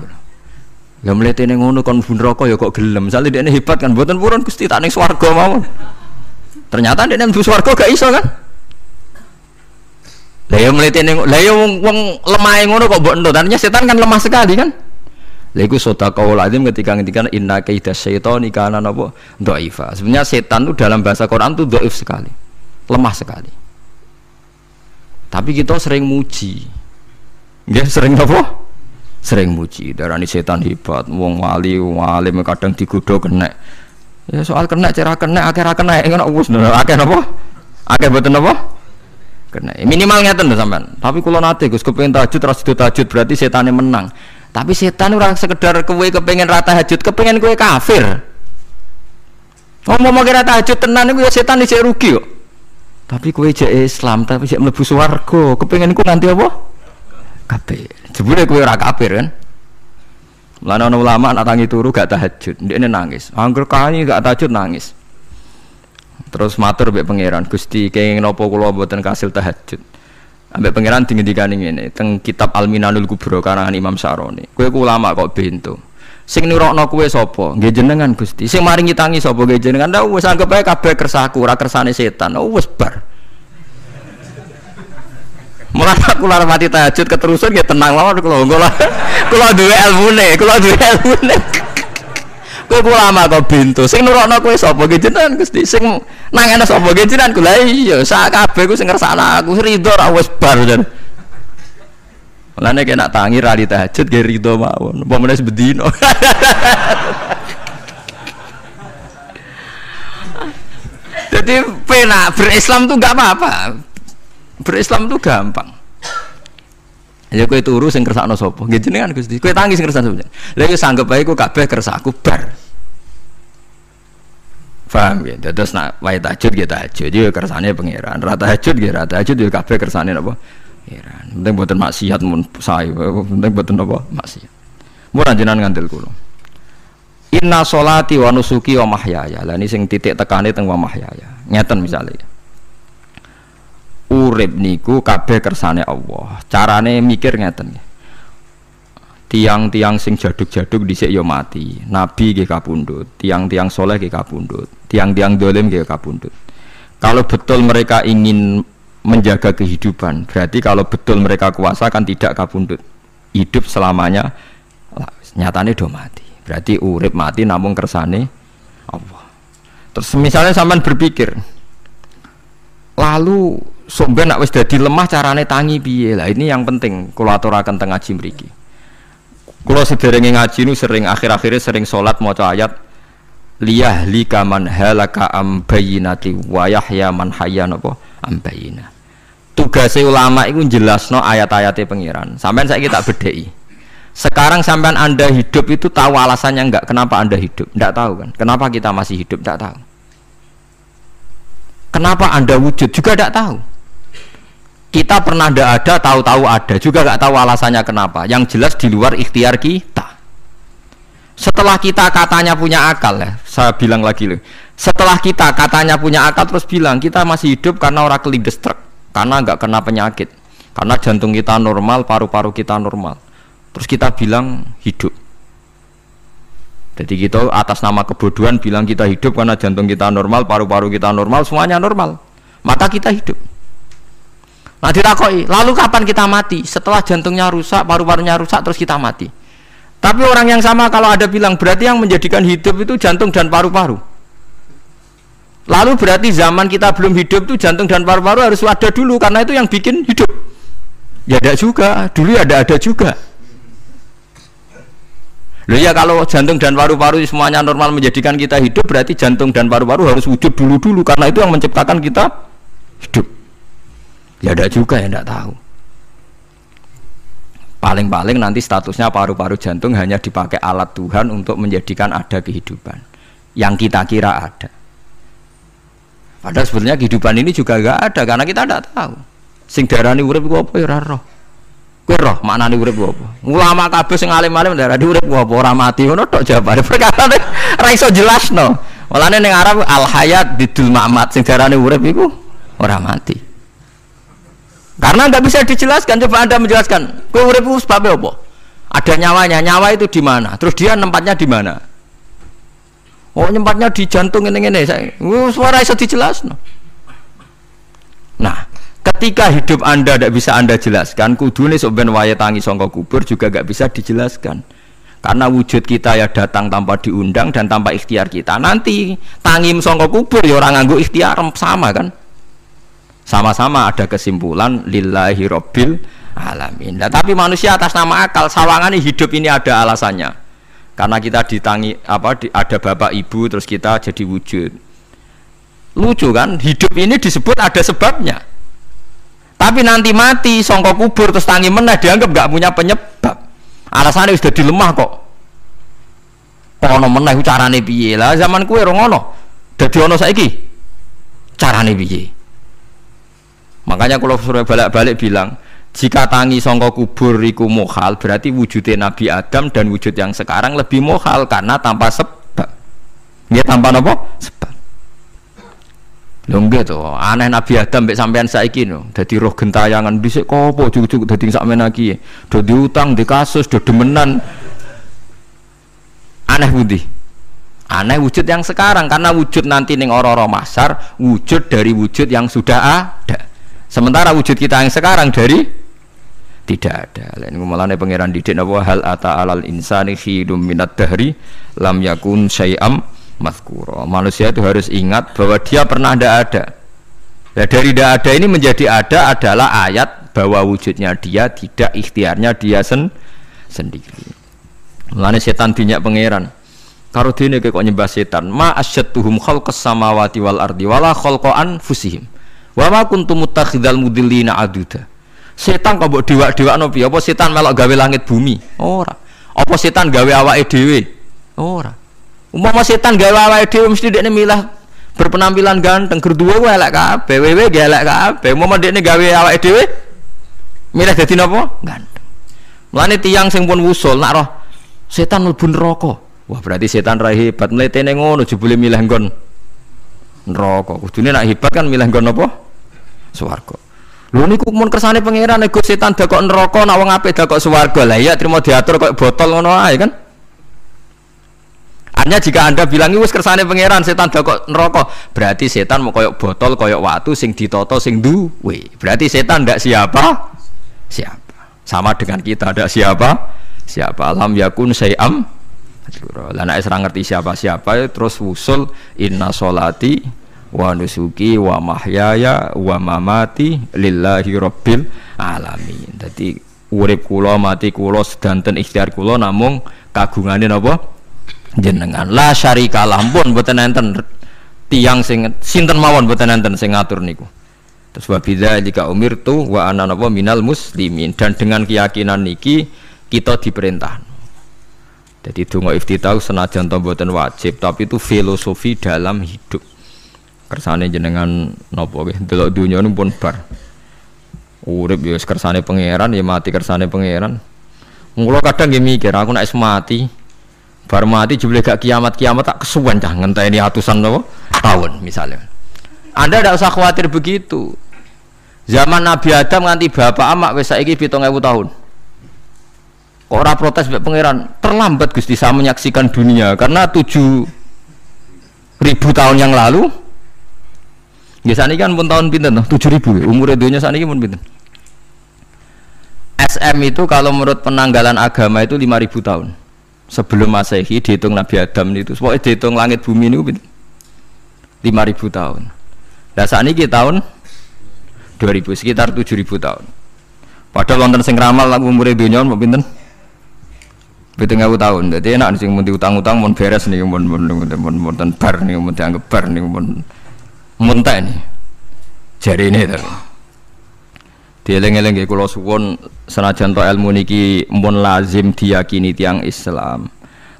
Ya mletene ngono kon mlebu neraka ya kok gelem. Misale dekne hebat kan mboten purun Gusti tak ning swarga mawon. Ternyata dekne mlebu swarga gak iso kan? Lah ya mletene lah ya wong lemahe ngono kok mbok entuk. Artinya setan kan lemah sekali kan? Lha iku sedaqaul azim ketika ngendikan inna kaidas syaitani kana napa dhaifa. Sebenarnya setan itu dalam bahasa Quran itu dhaif sekali. Lemah sekali. Tapi kita sering muji. Nggih sering apa? Sering muji, darani setan hebat, wong wali, wong alim kadang digodho kena. Ya soal kena cara kena, akhir kena ngono wis akeh napa? Akeh mboten napa? Kena. Minimal ngeten lho sampean. Tapi kula nate Gus kepengin tahajud terus tahajud berarti setane menang. Tapi setan ora sekedar kowe kepengin ra tahajud, kepengin kowe kafir. Ngomong kira tahajud tenan iku ya setan isih rugi kok. Tapi kowe jek Islam, tapi jek mlebu swarga, kepengin ku nanti apa? Kafir. Jebule kowe ora kafir kan? Lan ana ulama nak tangi turu gak tahajud, ndekne nangis. Angger kae gak tahajud nangis. Terus matur mbek pangeran, Gusti kenging napa kula mboten kasil tahajud. Ambek pangeran dingendikani ngene, teng kitab Al-Minanul Kubra karangan Imam Syaroni. Kowe ku ulama kok bento. Sing nurokno kowe sapa? Nggih jenengan Gusti. Sing maringi tangi sapa? Nggih jenengan. Ndak wis anggap ae kabeh kersaku, ora kersane setan. Wis bar. Mulai aku lara mati tahajud keterusan ya tenang lawan kula duwe ilmune, kula duwe ilmune. Kowe ulama kok bintu. Sing nurokno kowe sapa nggih jenengan Gusti. Sing nangene sapa nggih jenengan kula iya sak kabeh ku sing ngersakno aku rido ra wis bar jan. Mulane kena tangi ra di tahajud nggih rido mawon. Apa meneh bedino. Jadi penak berislam tuh enggak apa-apa. Berislam itu gampang. Ya kowe turu sing kersakno sapa? Nggih jenengan Gusti. Kowe tangi sing kersakno sapa? Lha iku sanggep ae ku kabeh kersaku bar. Paham ya? Terus nak wae tahajud nggih tahajud ya kersane pangeran. Ra tahajud nggih ra tahajud ya kabeh kersane napa? Pangeran. Penting mboten maksiat mun sae. Penting mboten napa? Maksiat. Mun jenengan ngandel kula. Inna sholati wa nusuki wa mahyaya. Lah ini sing titik tekane teng wa mahyaya. Ngeten misale. Urip niku kabeh kersane Allah. Carane mikir ngeten. Tiang-tiang sing jaduk-jaduk dhisik ya mati. Nabi nggih kapundhut, tiang-tiang soleh nggih kapundhut, tiang-tiang dolim nggih kapundhut. Kalau betul mereka ingin menjaga kehidupan, berarti kalau betul mereka kuasa kan tidak kapundhut. Hidup selamanya nyatane do mati. Berarti urip mati namung kersane Allah. Terus misalnya sampean berpikir, lalu sampeyan nek wis dadi lemah carane tangi piye? Lah ini yang penting kula aturaken teng ngaji mriki. Kula sederenge ngaji nu sering akhir-akhire sering salat maca ayat liyahlika man halaka am bayyinati wa yahya man hayya napa am bayyinah. Tugase ulama iku jelasno ayat-ayate pangeran. Sampeyan saiki tak bedheki. Sekarang sampean Anda hidup itu tahu alasannya enggak? Kenapa Anda hidup? Enggak tahu kan? Kenapa kita masih hidup? Enggak tahu. Kenapa Anda wujud? Juga enggak tahu. Kita pernah enggak ada, tahu-tahu ada, juga enggak tahu alasannya kenapa. Yang jelas di luar ikhtiar kita. Setelah kita katanya punya akal ya, saya bilang lagi loh. Setelah kita katanya punya akal terus bilang kita masih hidup karena orang kelindes truk, karena enggak kena penyakit, karena jantung kita normal, paru-paru kita normal. Terus kita bilang hidup. Jadi kita atas nama kebodohan bilang kita hidup karena jantung kita normal, paru-paru kita normal, semuanya normal. Maka kita hidup. Nah ditakoi, lalu kapan kita mati? Setelah jantungnya rusak, paru-parunya rusak, terus kita mati. Tapi orang yang sama kalau ada bilang berarti yang menjadikan hidup itu jantung dan paru-paru. Lalu berarti zaman kita belum hidup itu jantung dan paru-paru harus ada dulu karena itu yang bikin hidup. Ya ada juga, dulu ada juga. Loh ya kalau jantung dan paru-paru semuanya normal menjadikan kita hidup berarti jantung dan paru-paru harus wujud dulu karena itu yang menciptakan kita hidup. Ya ada juga yang tidak tahu. Paling-paling nanti statusnya paru-paru jantung hanya dipakai alat Tuhan untuk menjadikan ada kehidupan yang kita kira ada. Padahal sebetulnya kehidupan ini juga enggak ada karena kita tidak tahu. Sing darani urip ku apa ya ora roh. Kowe roh maknane urip ku apa? Ulama kabeh sing alim-alim darani urip ku apa ora mati ngono tok jawabane. Perkara ora iso jelasno. Mulane ning Arab al hayat bidul mamat sing darani urip iku ora mati. Karena nggak bisa dijelaskan. Coba Anda menjelaskan. Kowe urip ku sebabnya apa? Ada nyawanya. Nyawa itu di mana? Terus dia nempatnya di mana? Oh, nyempatnya di jantung ini. Suara bisa dijelaskan. Nah, ketika hidup Anda tidak bisa Anda jelaskan, kudune sok ben wayahe tangi saka kubur juga nggak bisa dijelaskan. Karena wujud kita ya datang tanpa diundang dan tanpa ikhtiar kita. Nanti tangi saka kubur ya orang nganggo ikhtiar sama kan? Sama-sama ada kesimpulan lillahi rabbil alamin. Nah, tapi manusia atas nama akal sawangane hidup ini ada alasannya. Karena kita ditangi ada bapak ibu terus kita jadi wujud. Lucu kan? Hidup ini disebut ada sebabnya. Tapi nanti mati sangka kubur terus tangi meneh dianggap enggak punya penyebab. Alasannya sudah dilemah kok. Ono meneh carane piye? Lah zaman kuwe ora ngono. Dadi ono saiki. Carane piye? Makanya kalau suruh balik-balik bilang jika tangi sangka kubur iku mukhal berarti wujudnya Nabi Adam dan wujud yang sekarang lebih mukhal karena tanpa sebab. Dia tanpa apa? Sebab. Lho nggih to, aneh Nabi Adam mbek sampean saiki no. Dadi roh gentayangan dhisik kopo cucuk dadi sakmene iki. Do diutang, di kasus, do demenan. Aneh budi. Aneh wujud yang sekarang karena wujud nanti ning ora-ora mahsyar wujud dari wujud yang sudah ada. Sementara wujud kita yang sekarang dari tidak ada. Lain ngomongane pangeran didik napa hal ata alal insani khidum minad dahri lam yakun syai'am mazkura. Manusia itu harus ingat bahwa dia pernah tidak ada. Nah, dari tidak ada ini menjadi ada adalah ayat bahwa wujudnya dia tidak ikhtiarnya dia sendiri. Mulane setan dinyak pangeran. Karo dene kok nyembah setan. Ma asyadduhum khalqas samawati wal ardi wala khalqa anfusihim. Wa ma kuntum muttakhidal mudillina aduda. Setan kok mbok dewak-dewakno piye? Apa setan melok gawe langit bumi? Ora. Apa setan gawe awake dhewe? Ora. Umpama setan gawe awake dhewe mesti dekne milah berpenampilan ganteng, gerduwe ku elek kabeh, wewe ge elek kabeh. Umpama dekne gawe awake dhewe milah dadi napa? Ganteng. Mulane tiyang sing pun wusul nak roh setan mlebu neraka. Wah, berarti setan ra hebat mletene ngono jebule milih nggon neraka. Kudune nak hebat kan milih nggon apa? Swarga. Lho niku mun kersane pangeran nego setan dakok neraka nak wong apik dakok swarga. Lah iya trimo diatur kok botol ngono ae kan. Hanya jika Anda bilang wis kersane pangeran setan dakok neraka, berarti setan mau koyok botol, koyok watu sing ditata sing duwe. Berarti setan ndak siapa? Siapa. Sama dengan kita ndak siapa? Siapa. Alam yakun syai'am. Lah nek ora ngerti siapa-siapa terus wusul inna sholati wa nusuki wa mahyaya wa mamati lillahi rabbil alamin. Dadi urip kula mati kula sedanten ikhtiar kula namung kagungane napa jenengan. La syarika lampun mboten enten tiyang sing sinten mawon mboten enten sing ngatur niku. Terus wa bidzalika umirtu wa ana napa minal muslimin, dan dengan keyakinan niki kita diperintah. Jadi donga iftitah senajan to mboten wajib tapi itu filosofi dalam hidup. Kersane jenengan napa nggih delok donya pun bar. Urip ya kersane pangeran ya mati kersane pangeran. Mula kadang nggih mikir aku nek mati bar mati jebule gak kiamat-kiamat tak kesuwen cah ngenteni atusan napa tahun misalnya. Anda tidak usah khawatir begitu. Zaman Nabi Adam nganti bapak amak wis saiki 7.000 tahun. Kok ora protes mbek pangeran? Terlambat Gusti saya menyaksikan dunia karena 7.000 tahun yang lalu. Ya saniki kan pun tahun pinten toh? 7.000. Umur dunia saniki pun pinten? SM itu kalau menurut penanggalan agama itu 5.000 tahun. Sebelum Masehi dihitung Nabi Adam itu. Pokoknya dihitung langit bumi ini pinten? 5.000 tahun. Lah saniki tahun 2000 sekitar 7.000 tahun. Padahal wonten sing ramal umur dunia mau pinten? 7.000 tahun. Jadi enak sing mun diutang-utang mun beres nih mun bar nih mun dianggap bar nih mun muntah nih. Jari ini tadi. Dieling-eling nggih kula suwun senajan to ilmu niki mun lazim diyakini tiyang Islam.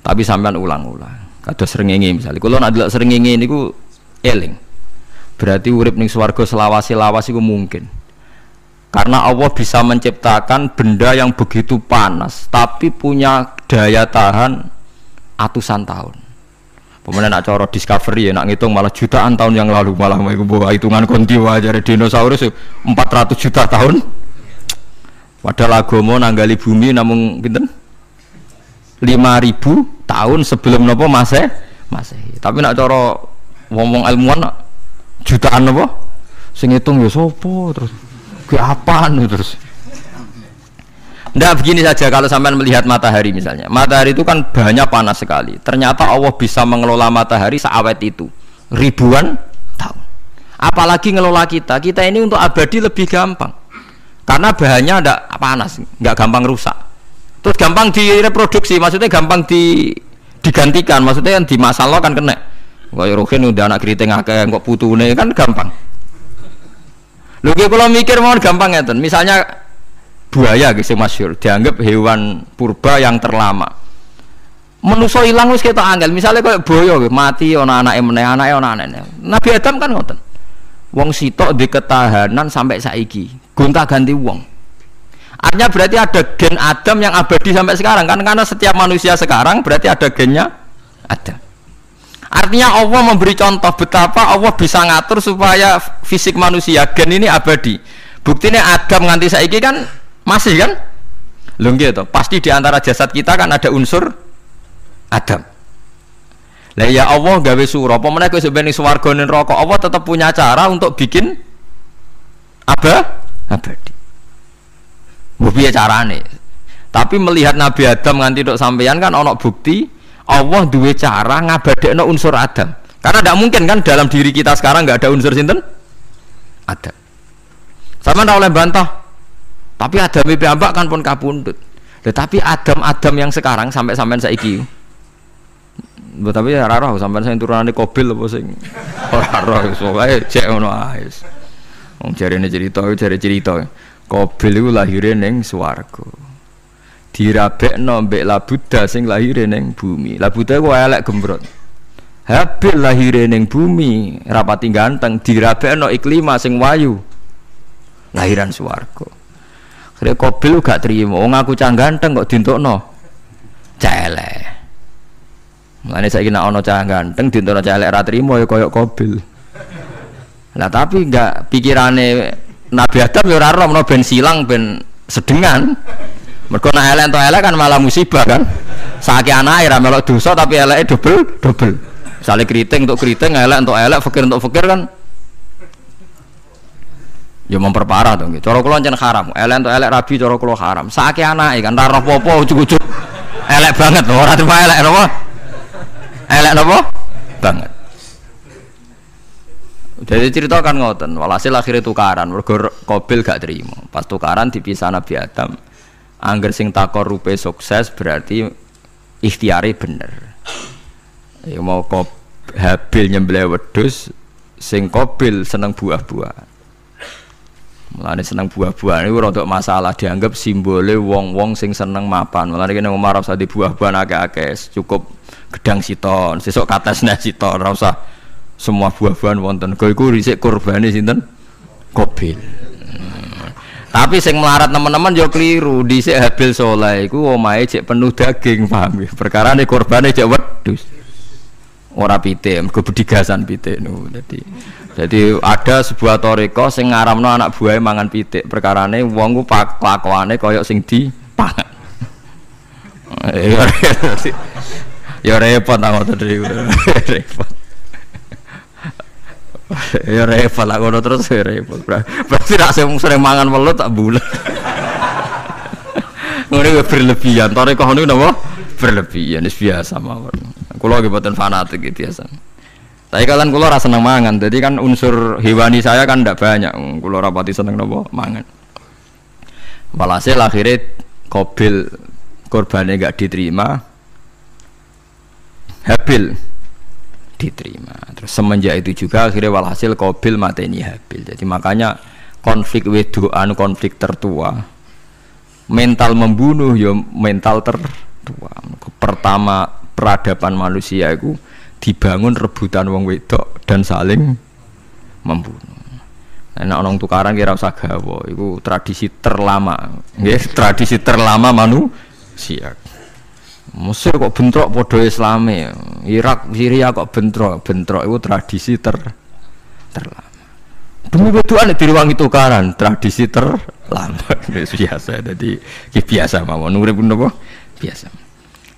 Tapi sampean ulang-ulang. Kados srengenge misalnya. Kula nek ndelok srengenge niku eling. Berarti urip ning swarga selawase-lawas iku mungkin. Karena Allah bisa menciptakan benda yang begitu panas tapi punya daya tahan atusan tahun. Pemenang nak cara discovery ya nak ngitung malah jutaan tahun yang lalu, malah bawa hitungan konti wajar dinosaurus 400 juta tahun. Padahal agama nanggali bumi namun pinten 5.000 tahun sebelum nopo Masehi. Tapi nak cara ngomong ilmuwan jutaan nopo sing ngitung ya sopo terus ke apaan terus. Ndak begini saja kalau sampean melihat matahari misalnya. Matahari itu kan banyak panas sekali. Ternyata Allah bisa mengelola matahari seawet itu ribuan tahun. Apalagi ngelola kita. Kita ini untuk abadi lebih gampang. Karena bahannya ndak panas, nggak gampang rusak. Terus gampang direproduksi, maksudnya gampang digantikan, maksudnya yang di masa lo kan kena. Kayak rohin udah anak keriting akeh kok putune kan gampang. Lho kalau mikir mau gampang ya, misalnya buaya gitu masyhur dianggap hewan purba yang terlama. Manusa ilang wis ketok angel. Misalnya kayak buaya mati ana anake meneh, anake ana anake. Nabi Adam kan ngoten. Wong sitok di ketahanan sampai saiki. Gonta-ganti wong. Artinya berarti ada gen Adam yang abadi sampai sekarang kan, karena setiap manusia sekarang berarti ada gennya Adam. Artinya Allah memberi contoh betapa Allah bisa ngatur supaya fisik manusia gen ini abadi. Buktinya Adam nganti saiki kan masih kan? Lho nggih to, pasti di antara jasad kita kan ada unsur Adam. Lah ya Allah gawe sura, apa meneh kowe sebenarnya swarga ning neraka, Allah tetap punya cara untuk bikin abadi. Piye carane? Tapi melihat Nabi Adam nganti tok sampeyan kan ana bukti Allah duwe cara ngabadekno unsur Adam. Karena tidak mungkin kan dalam diri kita sekarang nggak ada unsur sinten? Adam. Sama ndak oleh bantah. Tapi Adam piyambak kan pun kapundhut. Tetapi Adam yang sekarang sampai sampean saiki. Tapi ora roh sampean sing turunane Qabil apa sing ora roh iso wae cek ngono ae. Wong jarene cerita. Qabil iku lahire ning swarga. Dirabekno mbek Labuda sing lahire ning bumi. Labuda ku elek gembrot. Habil lahire ning bumi, rapati ganteng, dirabekno Iklima sing wayu. Lahiran swarga. Kira Qabil gak trimo, wong aku cah ganteng kok dintukno celek. Mulane saiki nek ana cah ganteng dintukno celek ra trimo ya koyo Qabil. Lah tapi enggak pikirane Nabi Adam ya ora roh ben silang ben sedengan. Mergo nek elek entuk elek kan malah musibah kan. Saiki anake ra melok dosa tapi eleke double. Misale keriting untuk keriting, elek untuk elek, fakir untuk fakir kan ya memperparah to nggih. Cara kula jan haram. Elek untuk elek rabi cara kula haram. Saiki anake kan ra roh apa-apa ujug-ujug elek banget lho, ora cuma elek napa? Elek napa? Banget. Jadi cerita kan ngoten, walhasil akhirnya tukaran, mergo Qabil gak terima. Pas tukaran dipisah Nabi Adam. Angger sing takor rupe sukses berarti ikhtiari bener. Ya mau Habil nyembelih wedhus, sing Qabil seneng buah-buahan. Mulane seneng buah-buahan iku rada masalah, dianggap simbole wong-wong sing seneng mapan. Mulane kene Umar ora usah di buah-buahan akeh-akeh, cukup gedang siton, sesuk katesne siton, ora usah semua buah-buahan wonten. Kok iku dhisik kurbane sinten? Qabil. Tapi sing melarat teman-teman yo keliru. Dhisik Habil saleh iku omahe cek penuh daging, paham ya? Perkarane korbane cek wedhus. Ora pitik, mergo bedigasan pitik niku. Jadi ada sebuah thariqah sing ngaramno anak buahe mangan pitik. Perkarane wong ku kelakuane kaya sing dipangan. Ya repot ta ngoten iki. Repot. Ya repot lah ngono terus ya repot. Berarti nek sering mangan welut tak bulet. Ngono berlebihan. Thariqah niku napa? Berlebihan wis biasa mawon. Kula nggih mboten fanatik iki biasa. Tapi kalian kula ora seneng mangan. Jadi kan unsur hewani saya kan ndak banyak. Kula ora pati seneng napa mangan. Walhasil akhirnya Qabil korbannya enggak diterima. Habil diterima. Terus semenjak itu juga akhirnya walhasil Qabil mateni Habil. Jadi makanya konflik wedoan, konflik tertua. Mental membunuh ya mental tertua. Pertama peradaban manusia itu dibangun rebutan wong wedok dan saling membunuh. Nek ana tukaran kira usah gawa, iku tradisi terlama. Nggih, tradisi terlama manusia. Mesir kok bentrok padha Islame. Irak, Syria kok bentrok iku tradisi terlama. Demi wedokan diruwangi tukaran, tradisi terlama. Biasa dadi biasa mawon urip napa? Biasa.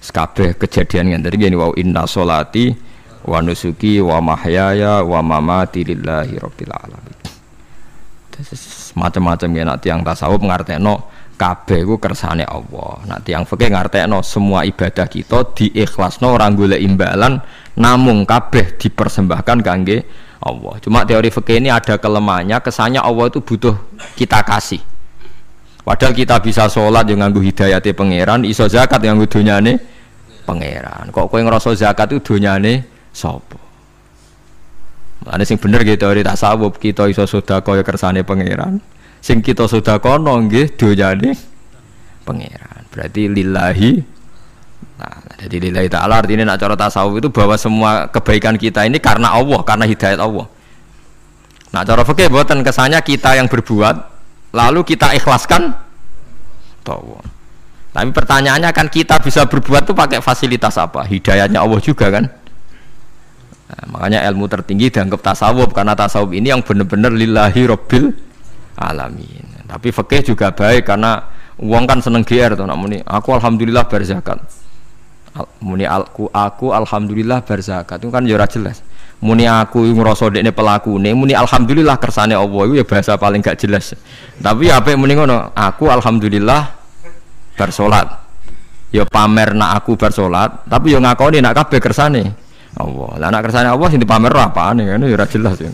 Kabeh kejadian ngene iki wau inna sholati wa nusuki wa mahyaya wa mamati lillahi rabbil alamin. Macam-macam ya nak tiang tasawuf ngartekno kabeh iku kersane Allah. Nak tiang fikih ngartekno semua ibadah kita diikhlasno ora golek imbalan namung kabeh dipersembahkan kangge Allah. Cuma teori fikih ini ada kelemahannya, kesannya Allah itu butuh kita kasih. Padahal kita bisa sholat yang nganggo hidayate pangeran, iso zakat yang nganggo donyane pangeran. Kok kowe ngrasa zakat itu donyane sapa? Ada sing bener gitu teori tasawuf, kita iso sedekah ya kersane pangeran. Sing kita sedekahno nggih donyane pangeran. Berarti lillahi. Nah, jadi lillahi ta'ala artinya nak cara tasawuf itu bahwa semua kebaikan kita ini karena Allah, karena hidayat Allah. Nah, cara fikih mboten kesannya kita yang berbuat lalu kita ikhlaskan Allah. Tapi pertanyaannya kan kita bisa berbuat itu pakai fasilitas apa? Hidayatnya Allah juga kan? Nah, makanya ilmu tertinggi dianggap tasawuf karena tasawuf ini yang benar-benar lillahi rabbil alamin. Tapi fikih juga baik karena uang kan seneng GR tuh nak muni aku alhamdulillah berzakat. Muni aku alhamdulillah berzakat itu kan ya ora jelas. Muni aku ngrasa dekne pelakune, muni alhamdulillah kersane Allah itu ya bahasa paling gak jelas. Tapi apik muni ngono, aku alhamdulillah bersolat. Ya pamer nak aku bersolat, tapi ya ngakoni nak kabeh kersane Allah. Lah nek kersane Allah sing dipamer apane ngene ya ora jelas ya.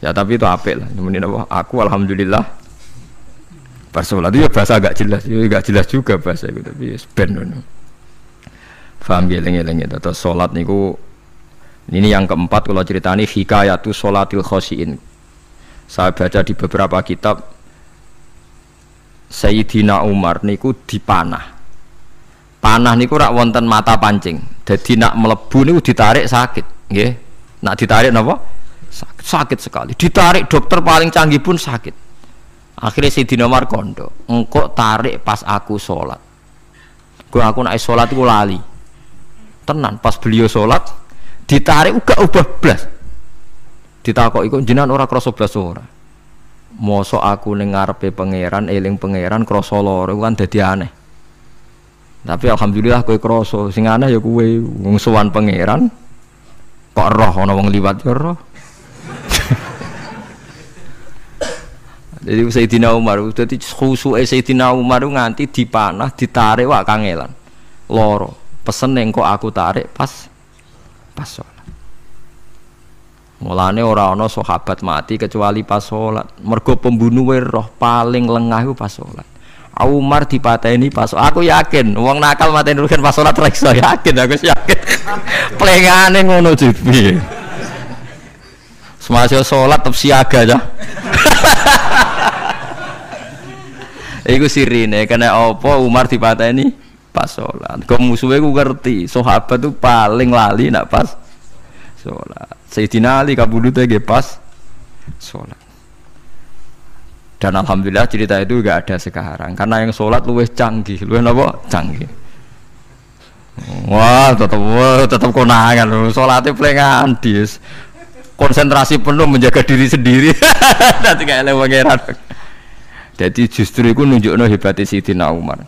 Ya tapi itu apik lah. Muni apa? Aku alhamdulillah bersolat itu ya bahasa agak jelas. Ya enggak jelas juga bahasa itu tapi ben ngono. Paham geleng-geleng itu. Terus salat niku ini yang keempat kalau ceritani hikayatu sholatil khosyin. Saya baca di beberapa kitab Sayyidina Umar niku dipanah. Panah niku rak wonten mata pancing. Jadi nak melebu niku ditarik sakit, nggih. Nak ditarik napa? Sakit sekali. Ditarik dokter paling canggih pun sakit. Akhirnya Sayyidina Umar kondo, engkau tarik pas aku sholat. Aku nak sholat iku lali. Tenan pas beliau sholat ditarik uga ubah blas. Ditakok iku jenengan ora krasa blas ora. Mosok aku ning ngarepe pangeran eling pangeran krasa lara kan dadi aneh. Tapi alhamdulillah kowe krasa sing aneh ya kowe wong sowan pangeran kok roh ana wong liwat ya roh. Jadi Sayyidina Umar dadi khusuke Sayyidina Umar nganti dipanah ditarik wak kangelan. Loro. Pesen engko aku tarik pas salat. Mulane ora ana sahabat mati kecuali pas salat. Mergo pembunuhe roh paling lengah iku pas salat. Umar dipateni pas aku yakin wong nakal mateni rugen pas salat ra iso yakin aku yakin. Plengane ngono jibi. Semasa salat tetep siaga aja. Iku sirine kena apa Umar dipateni pas salat. Kok musuhe ku ngerti, sahabat tuh paling lali nak pas salat. Sayyidina Ali kabudute nggih pas salat. Dan alhamdulillah cerita itu enggak ada sekarang karena yang sholat luwih canggih, luwih napa? Canggih. Wah, tetap konangan lho. Salate plengan dis. Konsentrasi penuh menjaga diri sendiri. Nanti kayak pangeran. Jadi justru itu nunjukno hebatnya Sayyidina Umar.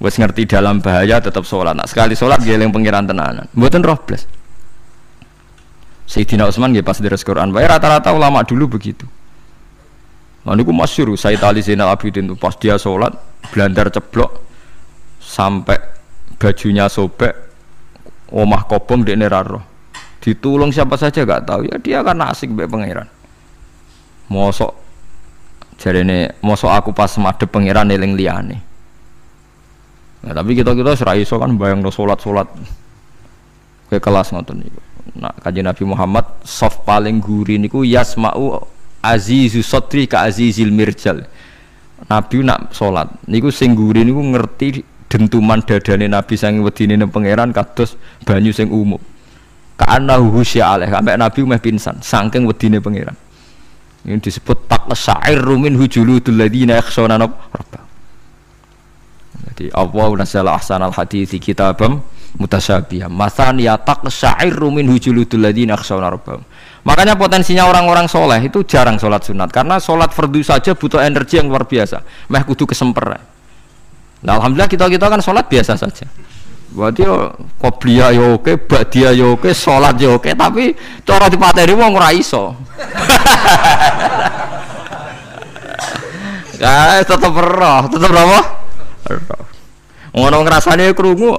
Wes ngerti dalam bahaya tetap sholat. Nah, sekali sholat geleng pangeran tenanan. Mboten roh blas. Sayyidina Utsman nggih pas deres Quran. Wae rata-rata ulama dulu begitu. Nah, ini masyhur Sayyid Ali Zainal Abidin itu pas dia sholat blandar ceblok sampai bajunya sobek, omah kobong di neraro. Ditulung siapa saja gak tahu ya dia karena asik mbek pangeran. Mosok jarene mosok aku pas madhep pangeran eling liyane. Nah, tapi kita ora iso kan bayangno salat ke kelas ngoten niku. Nah, Kanjeng Nabi Muhammad soft paling guri niku yasma'u azizu sotri ka azizil mirjal. Nabi nak salat niku sing ngguri niku ngerti dentuman dadane Nabi saking wedine nang pangeran kados banyu sing umum. Kana husya aleh sampai Nabi meh pingsan saking wedine pangeran. Ini disebut taqsa'irru min hujuludul ladina yakhshawna rabbahum. Jadi Allah nazzala ahsanal hadithi kitabam mutasyabiham. Mathan ya taqsa'irru min hujuludul ladina yakhshawna rabbahum. Makanya potensinya orang-orang soleh itu jarang sholat sunat karena sholat fardu saja butuh energi yang luar biasa. Meh kudu kesemper. Nah, alhamdulillah kita kan sholat biasa saja. Berarti qobliyah ya oke, ba'diyah ya oke, sholat ya oke, tapi cara dipateni wong ora iso. Ya, tetep apa? Ngono ngrasane krungu.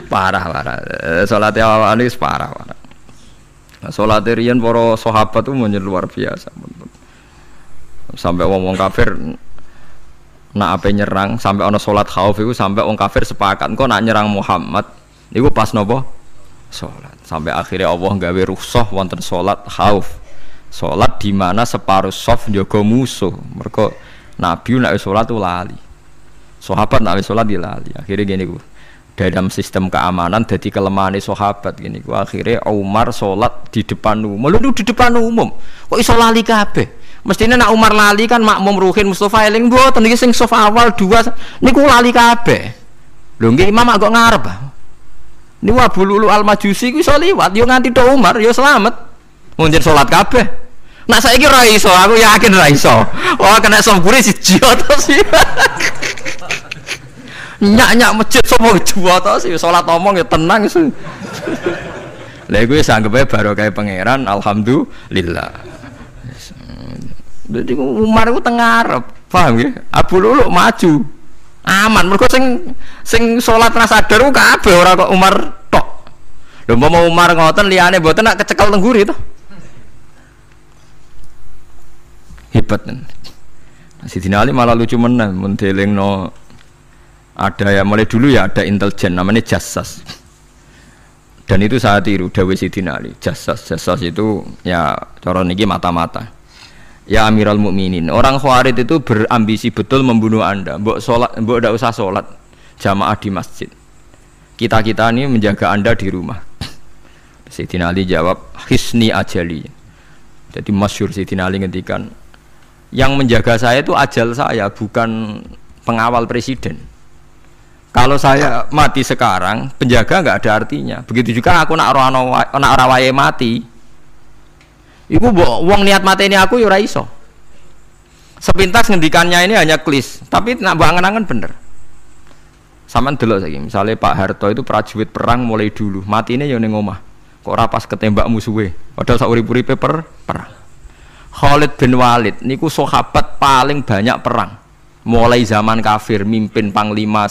Parah. Salat awake wis parah. Salat riyen para sahabat itu luar biasa. Sampai wong kafir nak ape nyerang, sampai ana salat khauf iku sampai wong kafir sepakat engko nak nyerang Muhammad niku pas napa? Salat. Sampai akhirnya Allah gawe rukhsah wonten salat khauf. Salat di mana separuh saf njaga musuh. Mergo Nabi nek salat tu lali. Sahabat nek salat di lali. Akhirnya gini ku. Dalam sistem keamanan jadi kelemahan sahabat gini ku. Akhirnya Umar salat di depan umum. Lalu di depan umum. Kok iso lali kabeh? Mestinya nak Umar lali kan makmum ruhin Mustafa eling mboten iki sing saf awal dua niku lali kabeh. Lho nggih imam agak ngarep. Niku Abu Lulu Al-Majusi ku iso liwat yo nganti tok Umar yo selamat. Munjir salat kabeh. Nak saiki ora iso, aku yakin ora iso. Oh kena sambure siji to sih. Nyak masjid sopo dua to sih salat omong ya tenang iso. Lha iku wis anggepe barokah pangeran alhamdulillah. Jadi Umar itu tengah paham ya? Abu Lulu maju, aman. Mereka sing sholat rasa sadar kabeh ora kok Umar tok. Lho mau Umar ngoten liyane mboten nak kecekel tengguri to. Hebat kan. Sidina Ali malah lucu meneh mun delingno ada ya mulai dulu ya ada intelijen namanya Jassas. Dan itu saya tiru dawuh Sidina Ali. Jassas itu ya cara niki mata-mata. Ya Amirul Mukminin, orang Khawarij itu berambisi betul membunuh Anda. Mbok ndak usah sholat jamaah di masjid. Kita ini menjaga Anda di rumah. Sayyidina Ali jawab, hisni ajali. Jadi masyhur Sayyidina Ali ngendikan, yang menjaga saya itu ajal saya, bukan pengawal presiden. Kalau saya mati sekarang, penjaga nggak ada artinya. Begitu juga aku nak rawaye mati. Iku wong niat mateni aku ya ora iso. Sepintas ngendikannya ini hanya klis, tapi nak bangen-angen bener. Sampeyan delok saiki, misalnya Pak Harto itu prajurit perang mulai dulu, matine ya ning omah. Kok ora pas ketembak musuhe, padahal sak urip-uripe perang. Khalid bin Walid niku sahabat paling banyak perang. Mulai zaman kafir mimpin panglima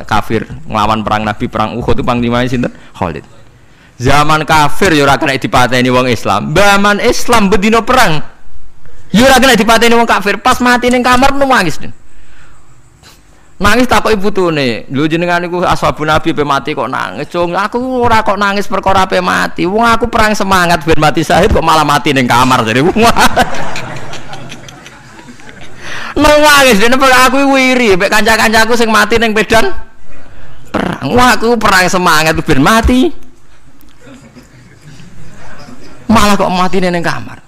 kafir nglawan perang Nabi perang Uhud itu panglimane sinten? Khalid. Zaman kafir ya ora kena dipateni wong Islam. Zaman Islam bedino perang. Ya ora kena dipateni wong kafir. Pas mati ning kamar nangis. Nangis takoki putune. Lho jenengan niku ashabun Nabi pe mati kok nangis. Cung, aku ora kok nangis perkara pe mati. Wong aku perang semangat ben mati syahid kok malah mati ning kamar jadi wong. Nangis dene aku wiri mek kanca-kancaku sing mati ning medan perang. Wah aku perang semangat ben mati. Malah kok mati neng kamar.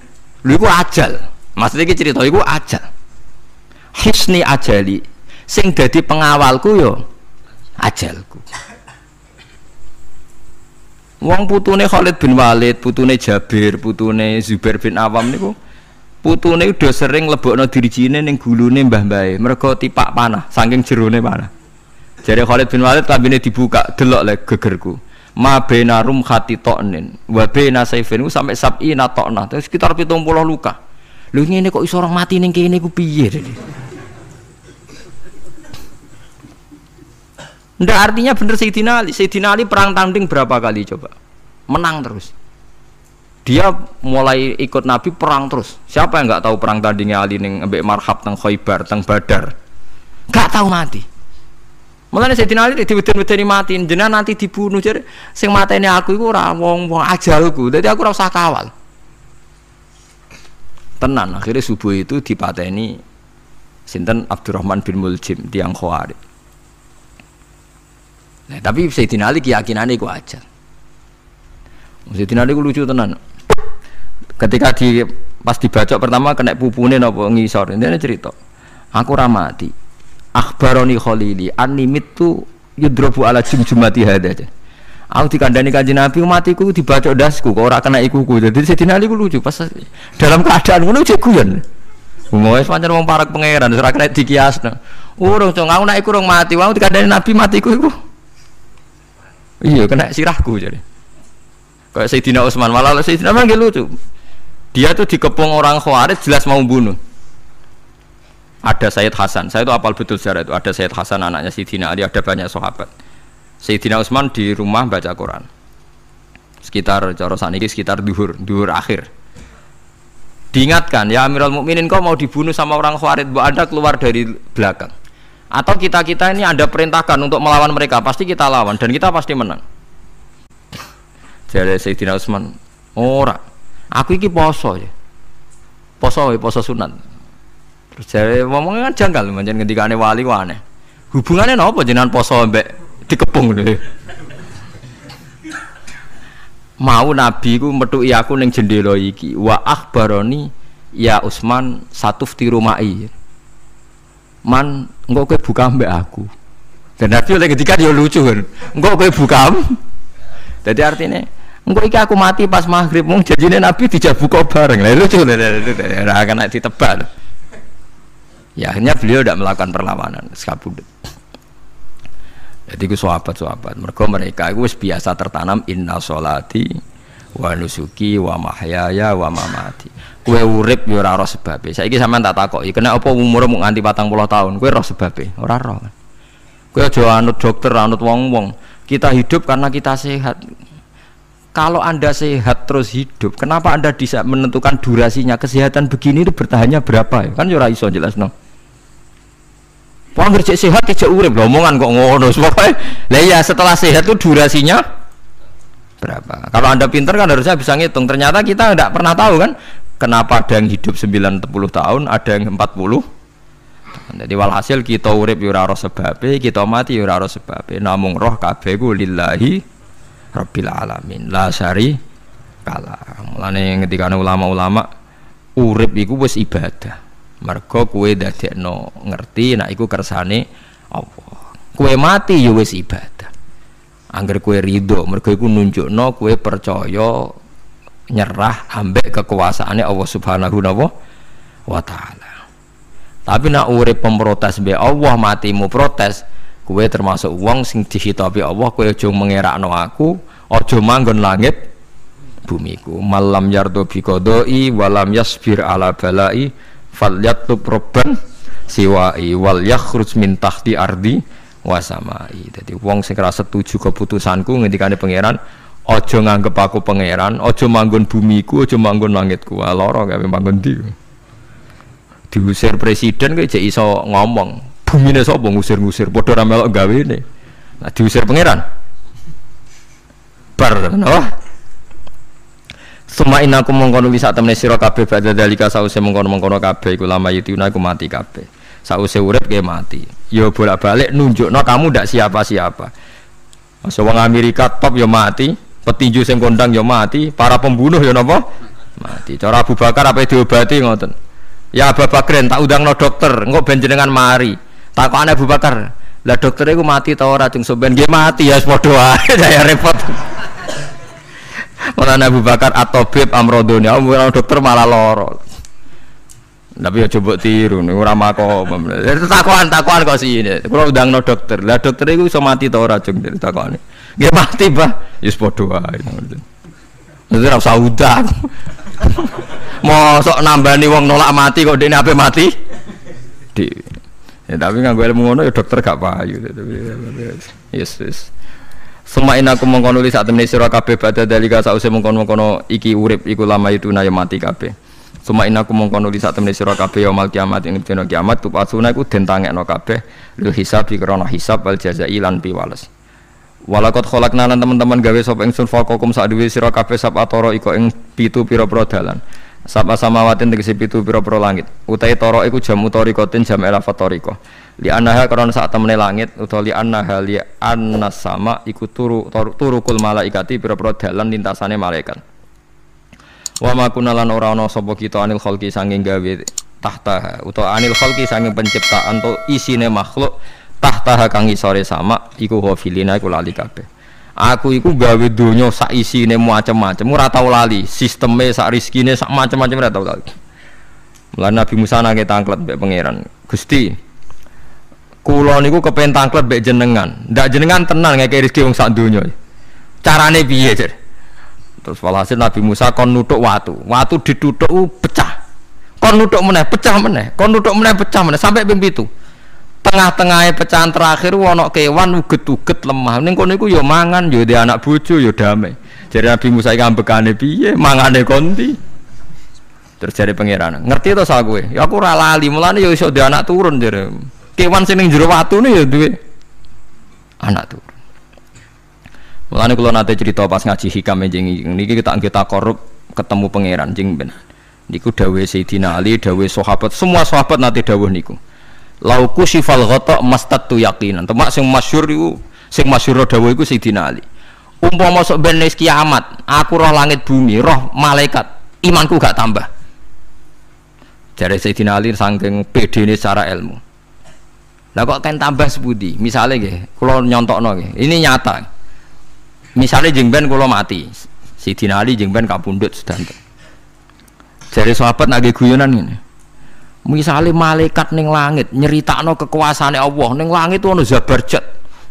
Lu iku ajal. Maksudnya iki cerita iku ajal. Hisni ajali. Sing dadi pengawalku yo ajalku. Wong putune Khalid bin Walid, putune Jabir, putune Zubair bin Awam niku putune udah sering lebokno dirijine ning gulune mbah-mbahe. Mergo tipak panah, saking jerone panah. Jare Khalid bin Walid lambene dibuka, delok le gegerku. Ma bena rum khati toknin wa bena saifin sampai sab'ina tokna terus sekitar 70 luka. Lho ngene kok iso orang mati ning kene ku piye? Ndak artinya bener Sayyidina Ali. Sayyidina Ali perang tanding berapa kali coba? Menang terus. Dia mulai ikut Nabi perang terus. Siapa yang enggak tahu perang tandingnya Ali ning ambek Marhab teng Khaibar teng Badar? Enggak tahu mati. Mulane Sayyidina Ali diweden-wedeni mati, jenengan nanti dibunuh jare sing mateni aku iku ora wong ajalku. Dadi aku ora usah kawal. Tenan akhirnya subuh itu dipateni sinten Abdurrahman bin Muljim tiyang Khawarij. Nah, tapi Sayyidina Ali keyakinane iku ajal. Sayyidina Ali ku lucu tenan. Ketika pas dibacok pertama kena pupune napa ngisor, ndene cerita. Aku ora mati. Akhbaroni Khalili animit tu yudrobu ala jumjumati hada. Aku dikandani Kanjeng Nabi matiku dibacok dasku kok ora kena ikuku. Jadi Sayyidina Ali ku lucu pas dalam keadaan ngono cek guyon. Wis pancen wong parek pangeran ora kena dikiasno. Urung cong aku nek iku urung mati, wong dikandani Nabi matiku iku. Iya kena sirahku jadi. Kayak Sayyidina Utsman malah Sayyidina Utsman lucu. Dia tuh dikepung orang Khawarij jelas mau bunuh. Ada Sayyid Hasan, saya itu apal betul sejarah itu. Ada Sayyid Hasan anaknya Sayyidina Ali, ada banyak sahabat. Sayyidina Utsman di rumah baca Quran. Sekitar cara saniki sekitar duhur akhir. Diingatkan, ya Amirul Mukminin kau mau dibunuh sama orang Khawarij, mbok Anda keluar dari belakang. Atau kita ini Anda perintahkan untuk melawan mereka, pasti kita lawan dan kita pasti menang. Jadi Sayyidina Utsman, ora. Aku iki poso ya. Poso sunat. Terus jare ngomongnya kan janggal pancen ngendikane wali ku aneh. Hubungannya napa jenengan poso mbek dikepung lho. Mau Nabi ku methuki aku ning jendela iki wa akhbaroni ya Utsman satufti rumai. Man engko kowe buka mbek aku. Dan Nabi oleh ketika dia lucu kan. Engko kowe buka. Jadi artinya engko iki aku mati pas maghrib mung janjine Nabi dijak buka bareng. Lah lucu ora kena ditebak. Ya akhirnya beliau tidak melakukan perlawanan sekabudut. Jadi itu sahabat-sahabat mereka itu biasa tertanam inna sholati wa nusuki wa mahyaya wa mamati. Kue urip yo ora roh sebabe. Saiki sampean tak takoki, kena apa umur mung nganti 40 tahun? Kue roh sebabe? Ora roh. Kue aja anut dokter, anut wong-wong. Kita hidup karena kita sehat. Kalau Anda sehat terus hidup, kenapa Anda bisa menentukan durasinya? Kesehatan begini itu bertahannya berapa? Kan yo ora iso jelasno. Wong ngerjek sehat dijak urip lho omongan kok ngono. Pokoke lah ya setelah sehat itu durasinya berapa? Kalau Anda pintar kan harusnya bisa ngitung. Ternyata kita tidak pernah tahu kan kenapa ada yang hidup 90 tahun, ada yang 40. Jadi walhasil kita urip yo ora sebabe, kita mati yo ora sebabe. Namung roh kabeh ku lillahi rabbil alamin. La syari kala. Mulane ngendikane ulama-ulama urip iku wis ibadah. Mergo kue dadekno ngerti nek iku kersane Allah. Kue mati ya wis ibadah. Angger kue ridho mergo iku nunjukno kue percaya nyerah ambek kekuasaane Allah Subhanahu wa taala. Tapi nek urip pemprotes be Allah matimu protes, kue termasuk wong sing dihitabi Allah, kue aja mengerakno aku, aja manggon langit bumiku. Malam yardo bi qodoi walam yasbir ala balai falyatub robban siwai wal yakhruj min tahti ardi wasamai. Jadi wong sing ora setuju keputusanku ngendikane pangeran, aja nganggep aku pangeran, aja manggon bumiku, aja manggon langitku. Lara gawe manggon ndi. Diusir presiden kok jek iso ngomong. Bumine sapa ngusir-ngusir padha ra melok gawene. Nah diusir pangeran. Bar no. Suma inaku mengkono bisa temne sira kabeh badha dalika sause mengkono-mengkono kabeh iku lama yutuna iku mati kabeh. Sause urip ge mati. Ya bolak-balik nunjukno kamu ndak siapa-siapa. Masa wong Amerika top ya mati, petinju sing kondang ya mati, para pembunuh ya napa? Mati. Cara Abu Bakar apa diobati ngoten. Ya Abu Bakar tak undangno dokter, engko ben jenengan mari. Takokane Abu Bakar, lah dokter iku mati ta ora? Jeng sampean nggih mati ya padha wae saya repot. Orang Abu Bakar atau Bib Amrodoni, orang dokter malah loro. Tapi ya coba tiru, ora makom. Takuan kok sih ini. Kalau udah no dokter, lah dokter itu bisa mati tau racun dari takuan. Dia mati bah, yus podo aja. Jadi rasa udah. Mau sok nambani wong nolak mati kok dia apa mati? Ya tapi nggak gue ilmu ngono ya dokter gak payu. Yes. Suma inaku mengkono li saat temene sira kabeh badha dalika sause mengkono-mengkono iki urip iku lama itu na mati kabeh. Suma inaku mongko nuli sak temene sira kabeh yaumul kiamat ing dina kiamat tupasuna iku den tangekno kabeh lil hisab krana hisab wal jazai lan piwales. Walakot kholakna lan teman-teman gawe sapa ingsun faqakum sak duwe sira kabeh sapatara iko ing 7 pira-pira dalan. Sapa samawatin tegese 7 pira-pira langit. Utahe tara iku jam utarikatin jam elafat tarika. Li annaha karena sak temene langit utawa li annaha li annas sama iku turukul malaikati pira-pira dalan lintasane malaikat. Wa ma kunalan ora ana sapa kita anil khalqi sanging gawe tahta utawa anil khalqi sanging penciptaan to isine makhluk tahta kang isore sama iku hafilina iku lali kabeh. Aku iku gawe donya sak isine macam-macam ora tau lali, sisteme sak rezekine sak macam-macam ora tau lali. Mulane Nabi Musa nangke tangklet mbek pangeran. Gusti, kula niku kepen tangklet mbek jenengan. Ndak jenengan tenan ngeke rezeki wong sak donya. Carane piye, Jar? Terus walhasil Nabi Musa kon nuthuk watu. Watu dituthuk pecah. Kon nuthuk meneh, pecah meneh. Kon nuthuk meneh, pecah meneh sampai ping 7. Tengah-tengahnya pecahan terakhir ana kewan uget-uget lemah. Ning kono iku ya mangan, ya di anak bojo, ya damai. Jadi Nabi Musa iki ambekane piye? Mangane konti. Terus jare pangeran, ngerti to sak kowe? Ya aku ora lali, mulane ya iso di anak turun jare. Kewan sing ning jero watune ya duwe anak turun. Mulane kula nate cerita pas ngaji hikam jeneng niki kita korup ketemu pangeran jeng ben. Niku dawuhe Sayyidina Ali, dawuhe sahabat, semua sahabat nate dawuh niku. Lauku sifal ghata mastatu yaqinan. Temak sing masyhur iku, sing masyhur dawuh iku Sayyidina Ali. Umpama sok ben wis kiamat, aku roh langit bumi, roh malaikat, imanku gak tambah. Jare Sayyidina Ali saking pedene secara ilmu. Lah kok kan tambah sepundi? Misale nggih, kula nyontokno nggih. Ini nyata. Misale jeng ben kula mati. Sayyidina Ali jeng ben kapundhut sedanten. Jare sahabat nggih guyonan ngene. Misale malaikat ning langit nyeritakno kekuasaane Allah, ning langit ana Zabarjat.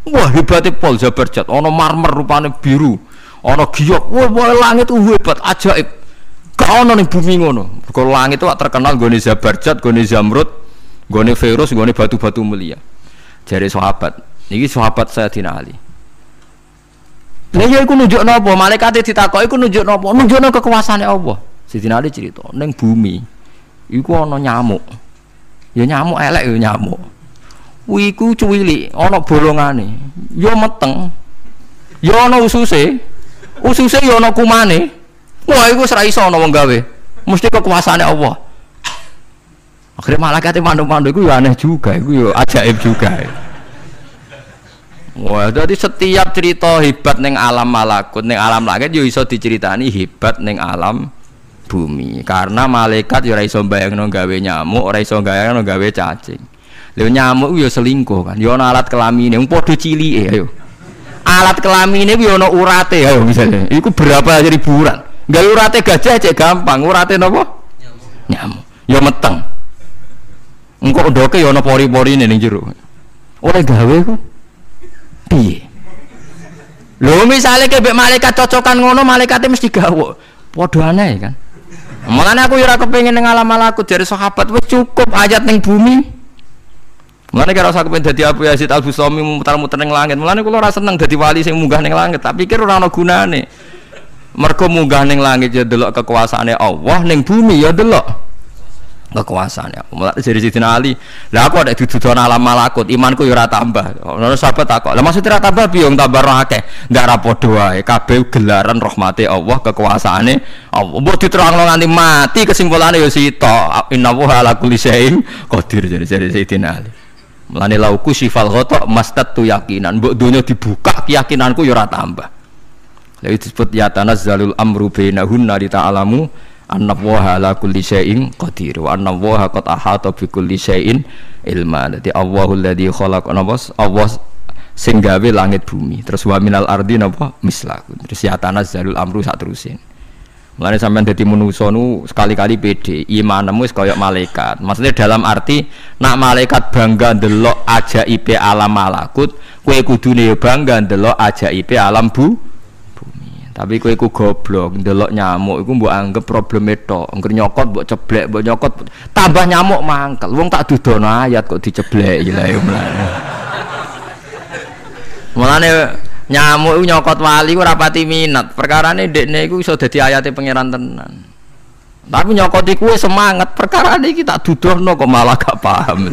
Wah, hebate pol Zabarjat, ana marmer rupane biru, ana giok. Wah, langit hebat, ajaib. Gak ana ning bumi ngono. Mergo langit itu terkenal gone Zabarjat, gone Zamrud, gone Virus, gone batu-batu mulia. Jare sahabat, niki sahabat Sayyidina Ali. Lha ya iku nunjukno apa? Malaikate ditakoki iku nunjukno apa? Nunjukno kekuasaane Allah. Sayyidina Ali cerita, ning bumi iku ana nyamuk. Ya nyamuk elek ya nyamuk. Iku cuwilik, ana bolongane. Ya meteng. Ya ana ususe. Ususe ya ana kumane. Wah, iku ora iso ana wong gawe. Mesti kekuasaane Allah. Akhirnya malaikate mandu-mandu iku ya aneh juga, iku ya ajaib juga. Wah, jadi setiap cerita hebat ning alam malakut, ning alam langit ya iso diceritani hebat ning alam bumi, karena malaikat ya ora iso bayangno gawe nyamuk, ora iso bayangno gawe cacing. Lha nyamuk ya selingkuh kan, ya ana alat kelamine, wong padha cilike ayo. Alat kelamine ku ya ana urate ayo misalnya. Iku berapa ribuan. Gawe urate gajah cek gampang, urate napa? Nyamuk. Ya meteng. Engko ndoke ya ana pori-porine ning jero. Ora gawe ku piye? Lho misale kebek malaikat cocokan ngono, malaikate mesti gawe. Padha aneh kan. Mulane aku ora kepengin ning alam malakut dari sahabat wis cukup ayat ning bumi. Mulane kira usah kepengin dadi Abu Yazid Al-Bustami muter-muter ning langit. Mulane kula ora seneng dadi wali sing munggah ning langit, tak pikir ora ana gunane. Mergo munggah ning langit ya delok kekuasaane Allah, ning bumi ya delok kekuasaane Allah. Mulane dari Sayyidina Ali, lah aku ada didudon alam malakut, imanku ya ora tambah. Ono sahabat takok, "Lah maksud ora tambah piye wong tambah roh akeh?" Ndak ra padha wae, kabeh gelaran rahmate Allah, kekuasaane Allah. Mbok diterangno nganti mati kesimpulane ya sita. Innallaha ala kulli syai'in qadir dari Sayyidina Ali. Mulane lauku sifal ghata mastatu yakinan, mbok donya dibuka keyakinanku ya ora tambah. Lha disebut ya tanazzalul amru bainahunna li ta'lamu annallaha ala kulli syai'in qadir wa annallaha qad ahata bi kulli syai'in ilma. Dadi Allahul ladzi khalaq Allah sing gawe langit bumi. Terus wa minal ardi napa mislaku. Terus ya tanazzalul amru sak terusin. Mulane sampean dadi manusa nu sekali-kali pede, imanmu wis kaya malaikat. Maksudnya dalam arti nak malaikat bangga ndelok ajaibe alam malakut, kowe kudune ya bangga ndelok ajaibe alam bumi. Tapi kowe iku goblok, ndelok nyamuk iku mbok anggap probleme tok. Engger nyokot mbok ceblek, mbok nyokot tambah nyamuk mangkel. Wong tak dudono ayat kok dicebleki lha ya mulane. Mulane nyamuk iku nyokot wali ora pati minat. Perkarane ndekne iku iso dadi ayate pangeran tenan. Tapi nyokoti kue semangat perkara ini kita dudohno kok malah gak paham.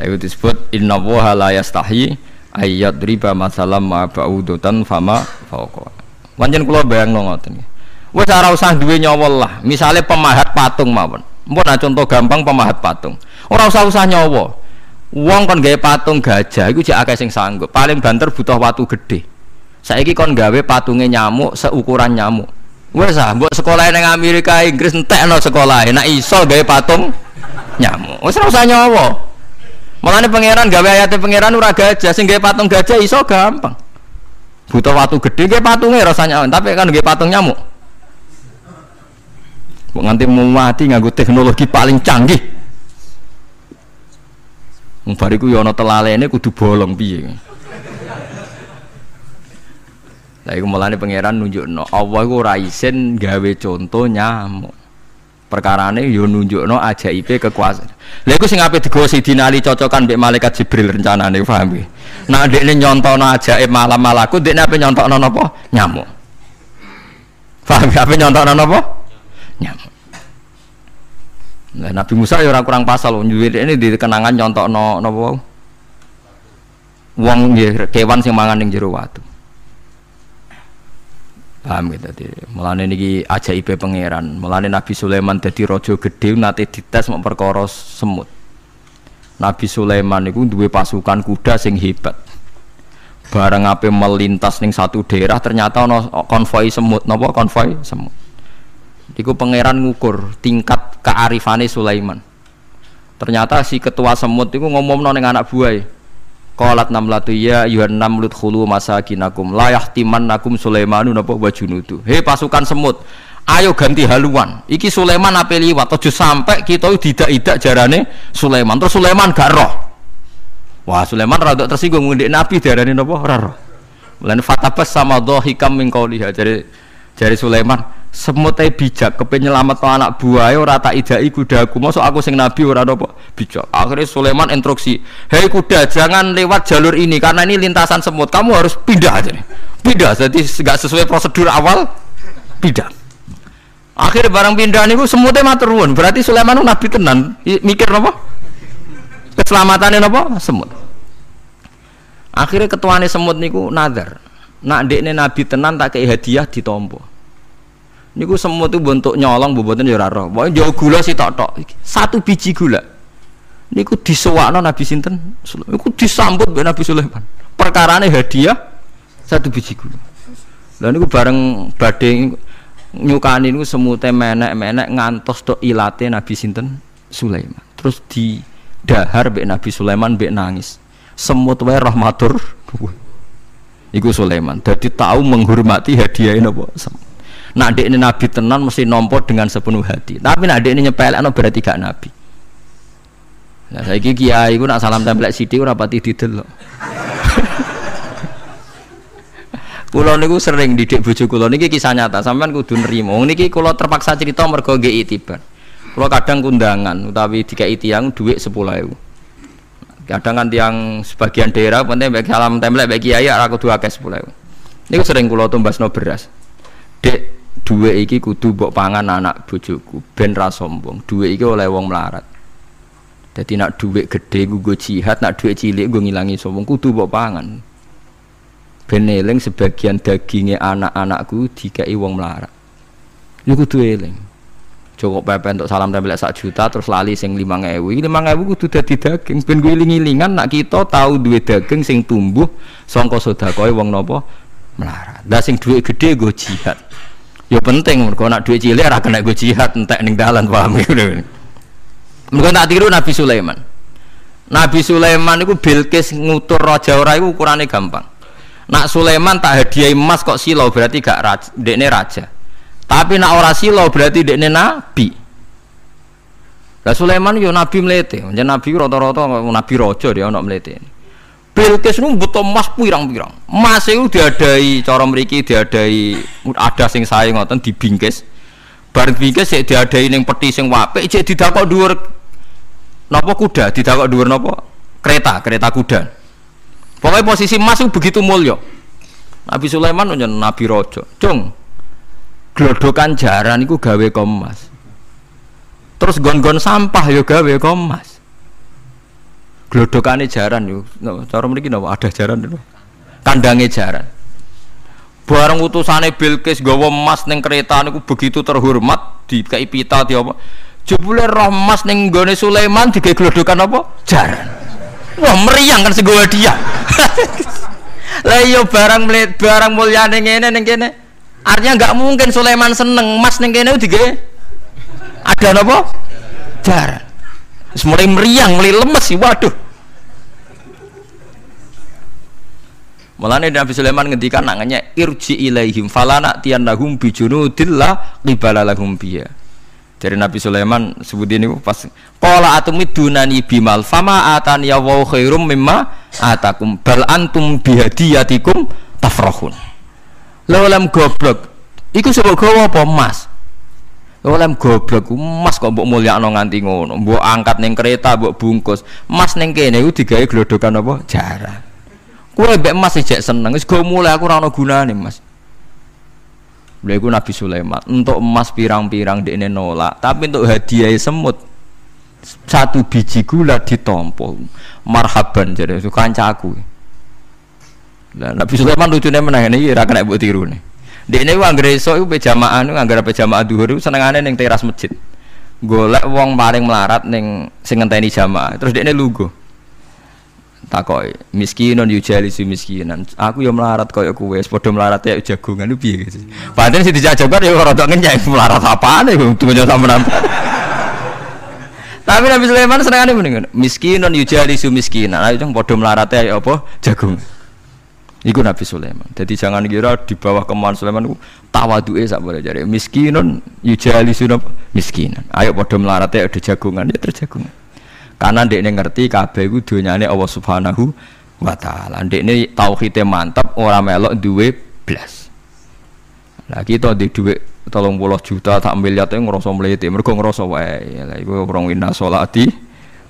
Itu disebut inna woha la yastahi ayat riba masalam ma ba'udutan fama fauqa. Pancen kula bayangno ngoten. Wis ora usah duwe nyawol lah. Misale pemahat patung mawon. Mpun contoh gampang pemahat patung. Ora usah nyawa. Wong kon gawe patung gajah iku jek akeh sing sanggup. Paling banter butuh watu gede. Saiki kon gawe patunge nyamuk seukuran nyamuk. Wis ah, mbok sekolah ning Amerika Inggris entekno sekolah. Nek iso gawe patung nyamuk. Wis ora usah nyawa. Mulane pangeran gawe ayate pangeran ora gajah, sing gawe patung gajah iso gampang. Butuh watu gede gawe patunge rasanya, tapi kan gawe patung nyamuk. Kok nganti mati nganggo teknologi paling canggih. Wong bariku ya ana telalene kudu bolong piye. Lah iku mulane pangeran nunjukno Allah iku ora isin gawe contoh nyamuk. Perkarane yo nunjukno ajaibe kekuasaan. Lha iku sing ape digawa Sidina Ali cocokan mbek malaikat Jibril rencanane paham iki. Nek ndekne nyontokno ajaib malam-malaku ndekne ape nyontokno napa? Nyamuk. Paham ape nyontokno napa? Nyamuk. Nah, Nabi Musa ya ora kurang pasal ini di kenangan nyontokno napa? Wong nggih kewan sing mangan ning jero watu. Paham gitu tadi. Mulane niki ajaibe pangeran. Mulane Nabi Sulaiman dadi raja gedhe nate dites mok perkara semut. Nabi Sulaiman niku duwe pasukan kuda sing hebat. Bareng ape melintas ning satu daerah ternyata ana konvoi semut. Napa konvoi semut? Iku pangeran ngukur tingkat kearifane Sulaiman. Ternyata si ketua semut iku ngomongno ning anak buahe. Qalat namlatu ya ayuhan namlut khulu masakinakum la yahtimannakum Sulaimanu napa wa junudu. He pasukan semut, ayo ganti haluan. Iki Sulaiman ape liwat aja sampai kita didak-idak jarane Sulaiman. Terus Sulaiman gak roh. Wah, Sulaiman rada tersinggung ngendek Nabi diarani napa ora roh. Lan fatabas sama dhahikam min qauliha jare Sulaiman semut bijak kepen nyelametno anak buahe ora tak idai kudaku mosok aku sing nabi ora apa bijak. Akhirnya Sulaiman instruksi, hei kuda jangan lewat jalur ini karena ini lintasan semut, kamu harus pindah aja nih. Pindah, jadi nggak sesuai prosedur awal pindah. Akhirnya barang pindah niku semutnya matur nuwun, berarti Sulaiman nabi tenan mikir apa keselamatannya apa semut. Akhirnya ketuane semut niku nazar nak ndekne nabi tenan tak kei hadiah ditampa. Niku semut itu bentuk nyolong boboten ya ora roh. Pokoke jauh gula sitok-tok. Satu biji gula. Niku disewakno Nabi sinten? Niku disambut mbek Nabi Sulaiman. Perkarane hadiah satu biji gula. Lah niku bareng badhe nyukani niku semute menek-menek ngantos tok ilate Nabi sinten? Sulaiman. Terus didahar mbek Nabi Sulaiman mbek nangis. Semut wae rahmatur. Iku Sulaiman. Dadi tahu menghormati hadiah napa? Nak dekne nabi tenan mesti nampa dengan sepenuh hati. Tapi nak dekne nyepelekno berarti gak nabi. Nah saiki kiai iku nak salam templek sithik ora pati didelok. Kula niku sering didik bojo kula niki kisah nyata, sampean kudu nrimo. Niki kula terpaksa cerita mergo nggih itibar. Kula kadang kundangan utawi dikai tiyang dhuwit 10.000. Kadang kan tiyang sebagian daerah penting bagi salam templek bagi kiai ora kudu akeh 10.000. Niku sering kula tumbasno beras. Dek duwe iki kudu mbok pangan anak bojoku ben ra sombong. Duwe iki oleh wong melarat. Dadi nak duwe gedhe nggo jihad, nak duwe cilik nggo ngilangi sombong kudu mbok pangan. Ben eling sebagian daginge anak-anakku dikai wong melarat. Iku kudu eling. Cukup pepe untuk salam tempel 1 juta terus lali sing 5.000. 5.000 kudu dadi daging ben kuwi eling-elingan nak kita tahu duwe daging sing tumbuh saka sedekahe wong napa melarat. Lah sing duwe gedhe nggo jihad. Ya penting mergo nak duit cilik ora kena go jihad entek ning dalan paham ngono. Mergo tak tiru Nabi Sulaiman. Nabi Sulaiman iku Bilqis ngutur raja ora iku ukurane gampang. Nak Sulaiman tak hadiah emas kok silau berarti gak raja, dekne raja. Tapi nak ora silau berarti dekne nabi. Lah Sulaiman yo nabi mlete, jeneng nabi rata-rata nabi raja dia ana mlete. Bilqis nu butuh emas pirang-pirang. Emas itu diadai cara mriki diadai ada sing sae ngoten dibingkis. Bar bingkis sik diadai ning peti sing apik cek didakok dhuwur napa kuda, didakok dhuwur napa kereta kuda. Pokoknya posisi emas itu begitu mulya. Nabi Sulaiman nyen nabi raja. Cung. Glodokan jaran iku gawe Kommas. Terus gon-gon sampah yo gawe Kommas. Glodokane jaran yo. Cara mriki napa ada jaran lho. Kandange jaran. Bareng utusane Bilqis gawa emas ning kereta niku begitu terhormat dikai pita di apa. Jebule roh emas ning nggone Sulaiman digawe glodokan apa? Jaran. Wah meriang kan segowo dia. Lah yo barang mulyane ngene ning kene. Artinya enggak mungkin Sulaiman seneng emas ning kene digawe ada napa? Jaran. Wis mulai meriang, mulai lemes sih, waduh. Mulane Nabi Sulaiman ngendikan namanya irji ilaihim falana tiyanahum bijunudillah qibala lahum biya. Dari Nabi Sulaiman sebutin itu pas qala atumidunani bimal fama atani ya wa khairum mimma atakum bal antum bihadiyatikum tafrahun. Lawalam goblok iku sebab gawa apa emas. Lawalam goblok emas kok mbok mulyakno nganti ngono, mbok angkat ning kereta mbok bungkus. Emas ning kene iku digawe glodokan apa? Jaran. Kowe mbek emas ijek seneng wis go mulai aku ora ana gunane Mas. Lha iku Nabi Sulaiman untuk emas pirang-pirang dekne nolak, tapi untuk hadiah semut satu biji gula ditampa. Marhaban jare kancaku. Lah Nabi Sulaiman lucune meneh iki ora kena mbok tirune. Dekne ku anggere esuk iku pejamaah niku anggere pejamaah zuhur senengane ning teras masjid. Golek wong paling melarat ning sing ngenteni jamaah. Terus dekne lungguh. Takoki miskinun yujalisu miskinan. Aku ya melarat kaya kowe, padha melarat ya jagongan lu piye gitu. Padahal sing dijajokan ya rada ngenyek melarat apane dunya sampean. Tapi Nabi Sulaiman senengane mendingan miskinun yujalisu miskinan. Ayo padha melarat ya apa jagongan. Iku Nabi Sulaiman. Jadi jangan kira di bawah kemauan Sulaiman ku tawaduke sak boleh jare. Miskinun yujalisu miskinan. Ayo padha melarat ya ada jagongan ya terjagongan. Karena ndekne ngerti kabeh iku donyane Allah Subhanahu wa taala. Ndekne tauhide mantap ora melok duwe blas. Lah kita di dhuwit 30 juta tak miliar itu ngrasa mlete, mergo ngrasa wae. Lah iku wong inna sholati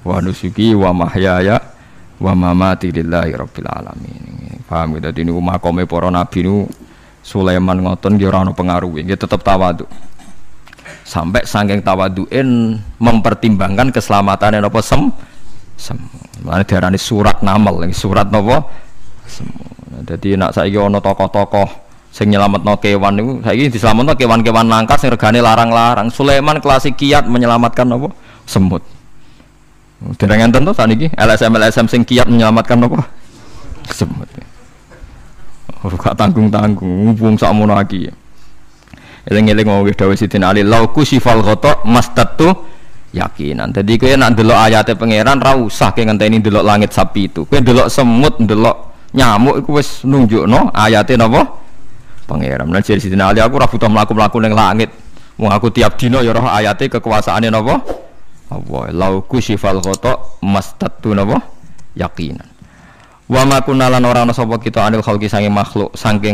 wa nusuki wa mahyaya wa mamati lillahi rabbil alamin. Paham gitu dadi niku makome para nabi niku Sulaiman ngoten nggih ora ana pengaruhe, nggih tetep tawadhu. Sampai saking tawaduin mempertimbangkan keselamatan apa mana diarani surat namal, surat napa jadi nak saiki ana tokoh-tokoh sing nyelametno kewan niku saiki diselametno kewan-kewan langka sing regane larang-larang. Sulaiman klasik kiat menyelamatkan apa semut. Dereng enten to saniki LSM sing kiat menyelamatkan apa semut. Ora tanggung-tanggung wong sakmono iki. Eling-eling ngomong dawuh Sidin Ali lauku sifal ghata mastatu yakinan. Dadi kowe nek ndelok ayate pangeran ra usah ke ngenteni ndelok langit sapi itu. Kowe ndelok semut, ndelok nyamuk iku wis nunjukno ayate napa pangeran. Lan jare Sidin Ali aku ora butuh mlaku-mlaku ning langit. Wong aku tiap dina ya roh ayate kekuasaane napa? Allah. Lauku sifal ghata mastatu napa yakinan. Wa ma kunalan ora ana sapa kita anil khalqi saking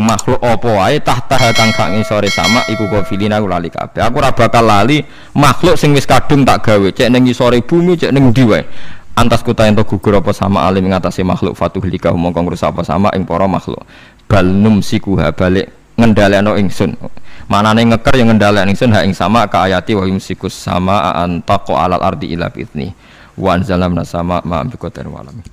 makhluk apa wae tahta kang sak ngisore sama iku gofilina lali kabeh. Aku ora bakal lali makhluk sing wis kadung tak gawe cek ning ngisore bumi cek ning ndi wae. Antas kuta ento gugur apa sama alim ngatasi makhluk fatuhlika mongko ngrusak apa sama ing para makhluk. Bal numsikuha balik ngendhalekno ingsun. Manane ngeker yang ngendhalekno ingsun ha ing sama ka ayati wa yumsikus sama antaqo alal ardi ila bitni. Wa anzalamna sama ma bi qatar walami.